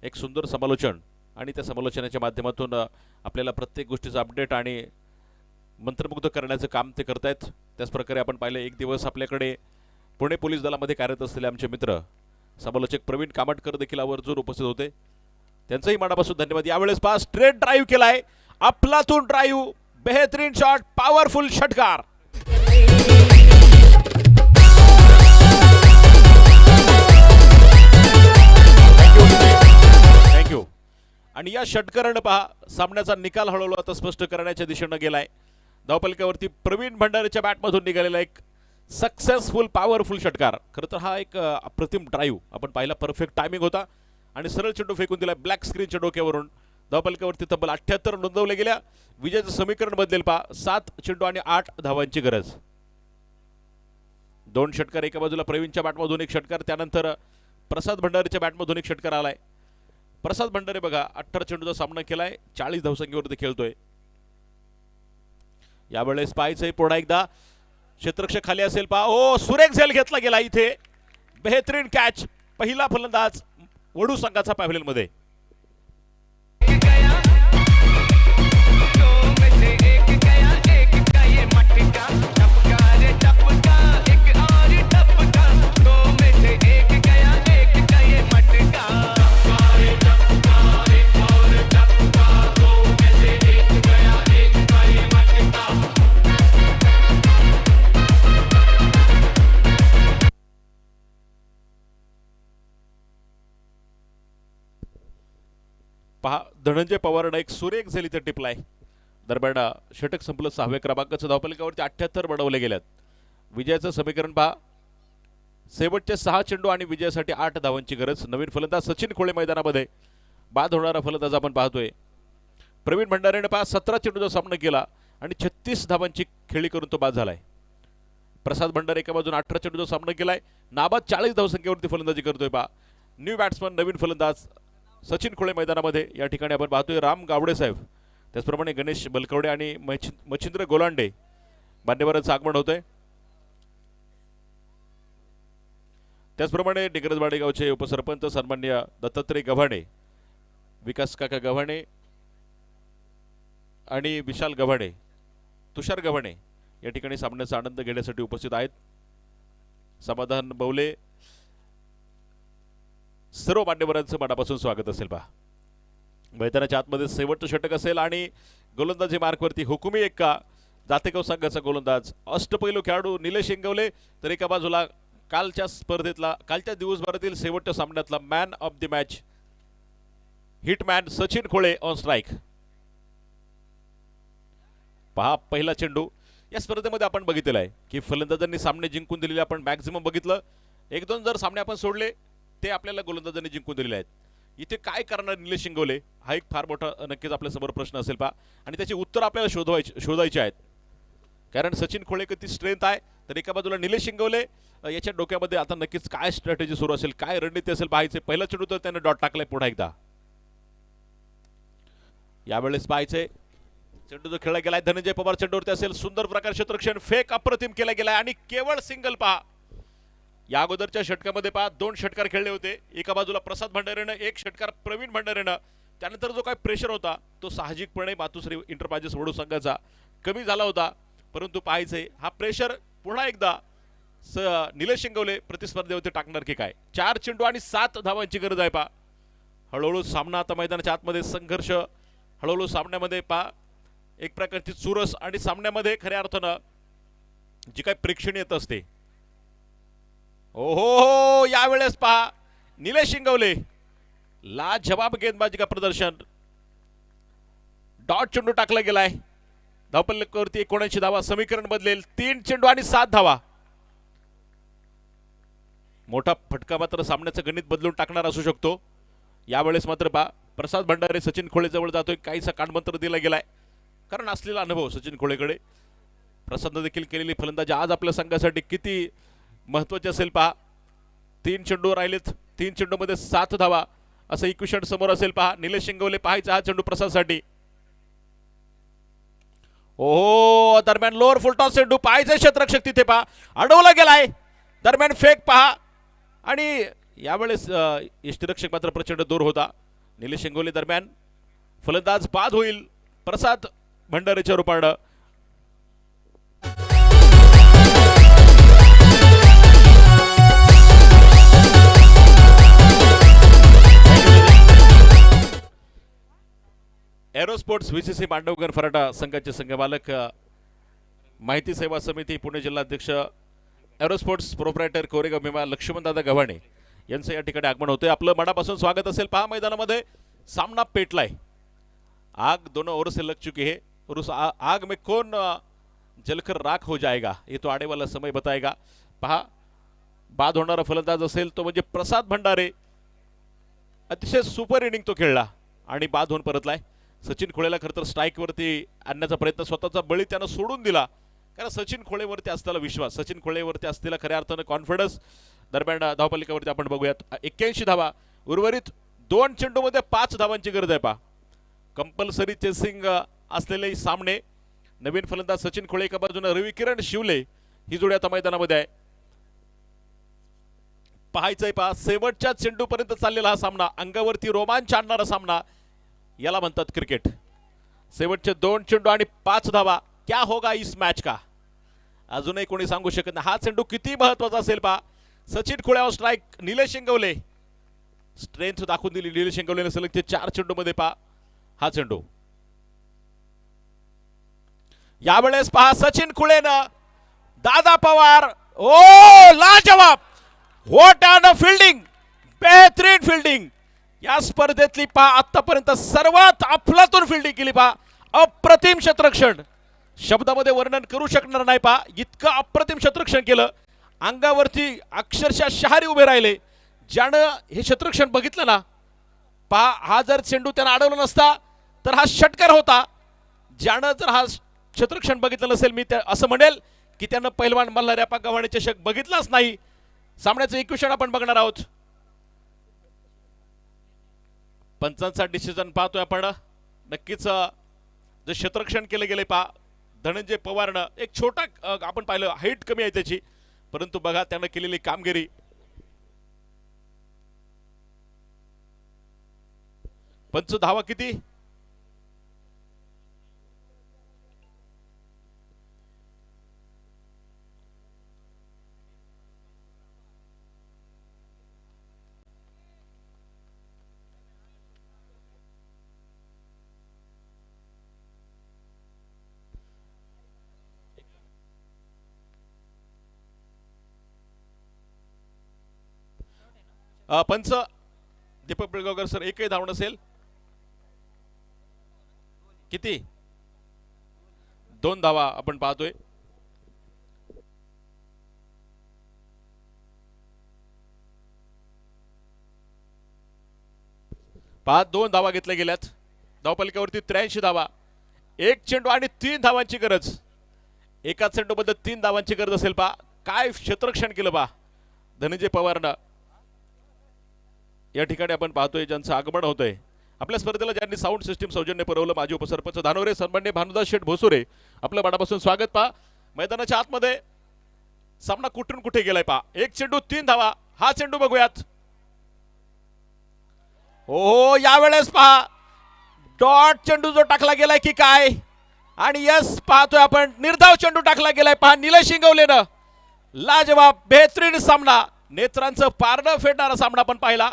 S7: एक सुंदर समालोचन आणि त्या समालोचनाच्या माध्यमातून आपल्याला प्रत्येक गोष्टीचा अपडेट आणि मंत्रमुग्ध करण्याचं काम ते करतायत. त्याचप्रकारे आपण पाहिलं एक दिवस आपल्याकडे पुणे पोलीस दलामध्ये कार्यरत असलेले आमचे मित्र समालोचक प्रवीण कामटकर देखील आवर्जून उपस्थित होते. त्यांचंही मनापासून धन्यवाद. यावेळेस पहा स्ट्रेट ड्राईव्ह केलाय, अफलातून ड्राईव्ह, बेहतरीन शॉट, पॉवरफुल षटकार. थँक्यू. आणि या षटकारानं पहा सामन्याचा निकाल हळूहळू आता स्पष्ट करण्याच्या दिशेनं गेलाय. धावफलकावरती प्रवीण भंडारेच्या बॅटमधून निघालेला एक सक्सेसफुल पॉवरफुल षटकार. खरं तर हा एक अप्रतिम ड्राईव्ह आपण पाहिला, परफेक्ट टायमिंग होता आणि सरळ चेंडू फेकून दिला ब्लॅक स्क्रीनच्या डोक्यावरून. धावफलकावरती तब्बल 78 नोंदवले गेल्या. विजयाचं समीकरण बदलेल पहा, 7 चेंडू आणि 8 धावांची गरज. 2 षटकार एका बाजूला प्रवीणच्या बॅटमधून एक षटकार, त्यानंतर प्रसाद भंडारेच्या बॅटमधून एक षटकार आलाय. प्रसाद भंडारे बघा 18 चेंडूचा सामना केलाय, 40 धावसंख्येवरती खेळतोय. यावेळेस पाहायचंय पुन्हा एकदा क्षेत्ररक्षक खाली असेल पहा, ओ सुरेख झेल घेतला गेला इथे, बेहतरीन कॅच. पहिला फलंदाज वडू संघाचा पॅव्हलियन मध्ये. पहा धनंजय पवारनं एक सुरेख झेल इथे टिपलाय. दरम्यान षटक संपलं. 6व्या क्रमांकाचं धावफलकावरती 78 बनवले गेल्यात. विजयाचं समीकरण पहा, शेवटचे 6 चेंडू आणि विजयासाठी 8 धावांची गरज. नवीन फलंदाज सचिन खोळे मैदानामध्ये, बाद होणारा फलंदाज आपण पाहतोय प्रवीण भंडारेने पहा 17 चेंडूचा सामना केला आणि 36 धावांची खेळी करून तो बाद झालाय. प्रसाद भंडारे एका बाजून 18 चेंडूचा सामना केलाय, नाबाद 40 धावसंख्येवरती फलंदाजी करतोय पहा. न्यू बॅट्समन नवीन फलंदाज सचिन खोळे मैदानामध्ये. या ठिकाणी आपण पाहतोय राम गावडे साहेब, त्याचप्रमाणे गणेश बलकवडे आणि मच्छिंद्र गोलांडे मान्यवरांचं आगमन होतंय. त्याचप्रमाणे डिग्रजवाडी गावचे उपसरपंच सन्माननीय दत्तात्रय गव्हाणे, विकास काका गव्हाणे आणि विशाल गव्हाणे, तुषार गव्हाणे या ठिकाणी सामन्याचा आनंद घेण्यासाठी उपस्थित आहेत. समाधान बवले, सर्व मान्यवरांचं मनापासून स्वागत असेल. पहा मैदानाच्या आतमध्ये शेवटचं षटक असेल आणि गोलंदाजी मार्कवरती हुकुमी एक्का, जातेगाव संघाचा गोलंदाज अष्टपैलू खेळाडू निलेश इंगवले, तर एका बाजूला कालच्या दिवसभरातील शेवटच्या सामन्यातला man of the match hitman Sachin Khole on strike. पहा पहिला चेंडू. या स्पर्धेमध्ये आपण बघितलेलं आहे की फलंदाजांनी सामने जिंकून दिलेले आपण मॅक्झिमम बघितलं. 1-2 जर सामने आपण सोडले ते आपल्याला गोलंदाजांनी जिंकून दिलेले आहेत. इथे काय करणार निलेश शिंगवले हा एक फार मोठा नक्कीच आपल्यासमोर प्रश्न असेल पहा, आणि त्याची उत्तर आपल्याला शोधायची आहेत. कारण सचिन खोळे किती स्ट्रेंथ आहे, तर एका बाजूला निलेश शिंगवले याच्या डोक्यामध्ये आता नक्कीच काय स्ट्रॅटेजी सुरू असेल, काय रणनीती असेल पाहायचे. पहिला चेंडू तर त्याने डॉट टाकलाय पुन्हा एकदा. यावेळेस पाहायचे चेंडू जो खेळला गेलाय धनंजय पवार चेंडूवरती असेल. सुंदर प्रकार क्षेत्ररक्षण फेक अप्रतिम केला गेलाय आणि केवळ सिंगल पहा. या अगोदरच्या षटकामध्ये पहा 2 षटकार खेळले होते. एका बाजूला प्रसाद भंडारेनं, एक षटकार प्रवीण भंडारेनं. त्यानंतर जो काही प्रेशर होता तो साहजिकपणे मातुश्री इंटरप्राइजेस वडू संघाचा कमी झाला होता. परंतु पाहायचे हा प्रेशर पुन्हा एकदा निलेश शिंगवले प्रतिस्पर्धेवरती टाकणार की काय. 4 चेंडू आणि 7 धावांची गरज आहे पहा. हळूहळू सामना आता मैदानाच्या आतमध्ये संघर्ष, हळूहळू सामन्यामध्ये पहा एक प्रकारची चुरस आणि सामन्यामध्ये खऱ्या अर्थानं जी काही प्रेक्षणीयता असते. ओहो यावेळेस पहा निलेश शिंगवले लाजवाब गेंदबाजी का प्रदर्शन. डॉट चेंडू टाकला गेलाय. धावपल्ल्यावरती 79 धावा, समीकरण बदलेल. 3 चेंडू आणि 7 धावा. मोठा फटका मात्र सामन्याचं गणित बदलून टाकणार असू शकतो. यावेळेस मात्र पहा प्रसाद भंडारे सचिन खोळे जवळ जातोय. काहीसा कानमंत्र दिला गेलाय कारण असलेला अनुभव सचिन खोळेकडे. प्रसादने देखील केलेली फलंदाजी आज आपल्या संघासाठी किती महत्वाची असेल पहा. 3 चेंडू राहिलेत, 3 चेंडूमध्ये 7 धावा असं इक्वेशन समोर असेल पहा. निलेश शिंगवले पाहायचा हा चेंडू प्रसादसाठी. ओहो दरम्यान लोअर फुलटॉस चेंडू पाहायचं क्षेत्ररक्षक तिथे पहा अडवला गेलाय. दरम्यान फेक पहा आणि यावेळेस यष्टीरक्षक मात्र प्रचंड दूर होता. निलेश शिंगवले दरम्यान फलंदाज बाद होईल प्रसाद भंडारेच्या रूपानं. एरोस्पोर्ट्स व्हीसीसी मांडवकर फराटा संघाचे संघमालक, माहिती सेवा समिती पुणे जिल्हाध्यक्ष, एरोस्पोर्ट्स प्रोप्रायटर कोरेगाव भीमा लक्ष्मणदादा गव्हाणे यांचं या ठिकाणी आगमन होते. आपलं मनापासून स्वागत असेल. पहा मैदानामध्ये सामना पेटलाय. आग दोनों ओर से लग चुकी है और उस आग में कौन जलकर राख हो जाएगा ये तो आने वाला समय बताएगा. पहा बाद होणारा फलंदाज असेल तो म्हणजे प्रसाद भंडारे. अतिशय सुपर इनिंग तो खेळला आणि बाद होऊन परतलाय. सचिन खोळेला खरं तर स्ट्राईकवरती आणण्याचा प्रयत्न स्वतःचा बळी त्यानं सोडून दिला. कारण सचिन खोळेवरती असलेला विश्वास, सचिन खोळेवरती असलेला खऱ्या अर्थानं कॉन्फिडन्स. दरम्यान धावपलिकावरती आपण बघूयात 81 धावा. उर्वरित 2 चेंडूमध्ये 5 धावांची गरज आहे पहा. कंपल्सरी चेसिंग असलेले सामने. नवीन फलंदाज सचिन खोळे एका बाजूने, रवी किरण शिवले ही जोडी आता मैदानामध्ये आहे. पाहायचंय पहा शेवटच्या चेंडूपर्यंत चाललेला हा सामना, अंगावरती रोमांच आणणारा सामना, याला म्हणतात क्रिकेट. शेवटचे 2 चेंडू आणि 5 धावा. क्या होगा इस मैच का अजूनही कोणी सांगू शकत नाही. हा चेंडू किती महत्वाचा असेल पहा. Sachin Khole on strike. Nilesh Shingwale strength दाखवून दिली निलेश शिंगवलेने सलगचे 4 चेंडू मध्ये पहा हा चेंडू. यावेळेस पहा सचिन खोळेनं, दादा पवार, ओ लाजवाब, व्हॉट ऑन फील्डिंग, बेहतरीन फील्डिंग. या स्पर्धेतली पहा आतापर्यंत सर्वात अफलातून फिल्डिंग केली पहा. अप्रतिम क्षेत्ररक्षण, शब्दामध्ये वर्णन करू शकणार नाही पहा. इतकं अप्रतिम क्षेत्ररक्षण केलं. अंगावरती अक्षरशः शहारी उभे राहिले. ज्यानं हे क्षेत्ररक्षण बघितलं ना पहा, हा जर चेंडू त्यानं अडवला नसता तर हा षटकार होता. ज्यानं जर हा क्षेत्ररक्षण बघितलं नसेल, मी असं म्हणेल की त्यानं पहिलवान मल्हारप्पा गव्हाणे चषक बघितलाच नाही. सामन्याचं इक्वेशन आपण बघणार आहोत. पंचांचा डिसिजन पाहतोय आपण. नक्कीच जे क्षेत्ररक्षण केले गेले पहा धनंजय पवारनं. एक छोटा आपण पाहिलं हाईट कमी आहे त्याची, परंतु बघा त्यानं केलेली कामगिरी. पंच धावा किती? पंच दीपक पिळगावकर सर, एकही धाव नसेल. किती? 2 धावा आपण पाहतोय. पहा 2 धावा घेतल्या गेल्यात. धावपलिकावरती 83 धावा, 1 चेंडू आणि 3 धावांची गरज. एका चेंडूबद्दल 3 धावांची गरज असेल. पहा काय क्षेत्ररक्षण केलं पहा धनंजय पवारनं. या ठिकाणी आपण पाहतोय ज्यांचं आगमन होतंय. आपल्या स्पर्धेला ज्यांनी साऊंड सिस्टीम सौजन्य पुरवलं माजी उपसरपंच धानोरे सन्माननीय भानुदास शेठ भोसुरे, आपलं मनापासून स्वागत. पहा मैदानाच्या आतमध्ये सामना कुठून कुठे गेलाय. पहा 1 चेंडू 3 धावा. हा चेंडू बघूयात. हो यावेळेस पहा डॉट चेंडू जो टाकला गेलाय की काय, आणि यस पाहतोय आपण निर्धाव चेंडू टाकला गेलाय. पहा निलेश इंगवलेनं लाजवाब बेहतरीन सामना, नेत्रांचं पारडं फेडणारा सामना आपण पाहिला.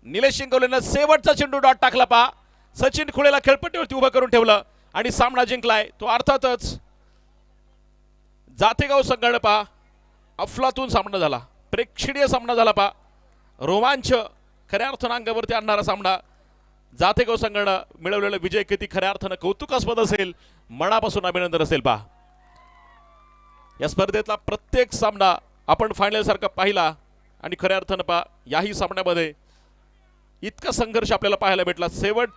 S7: निलेश इंगवलेनं शेवटचा चेंडू डॉट टाकला. पहा सचिन खुळेला खेळपट्टीवरती उभं करून ठेवलं आणि सामना जिंकलाय तो अर्थातच जातेगाव संघानं. पहा अफलातून सामना झाला, प्रेक्षणीय सामना झाला. पहा रोमांच खऱ्या अर्थानं अंगावरती आणणारा सामना. जातेगाव संघानं मिळवलेला विजय किती खऱ्या अर्थानं कौतुकास्पद असेल, मनापासून अभिनंदन असेल. पहा या स्पर्धेतला प्रत्येक सामना आपण फायनल सारखा पाहिला आणि खऱ्या अर्थानं पहा याही सामन्यामध्ये इतका संघर्ष आपल्याला पाहायला भेटला. शेवटच्या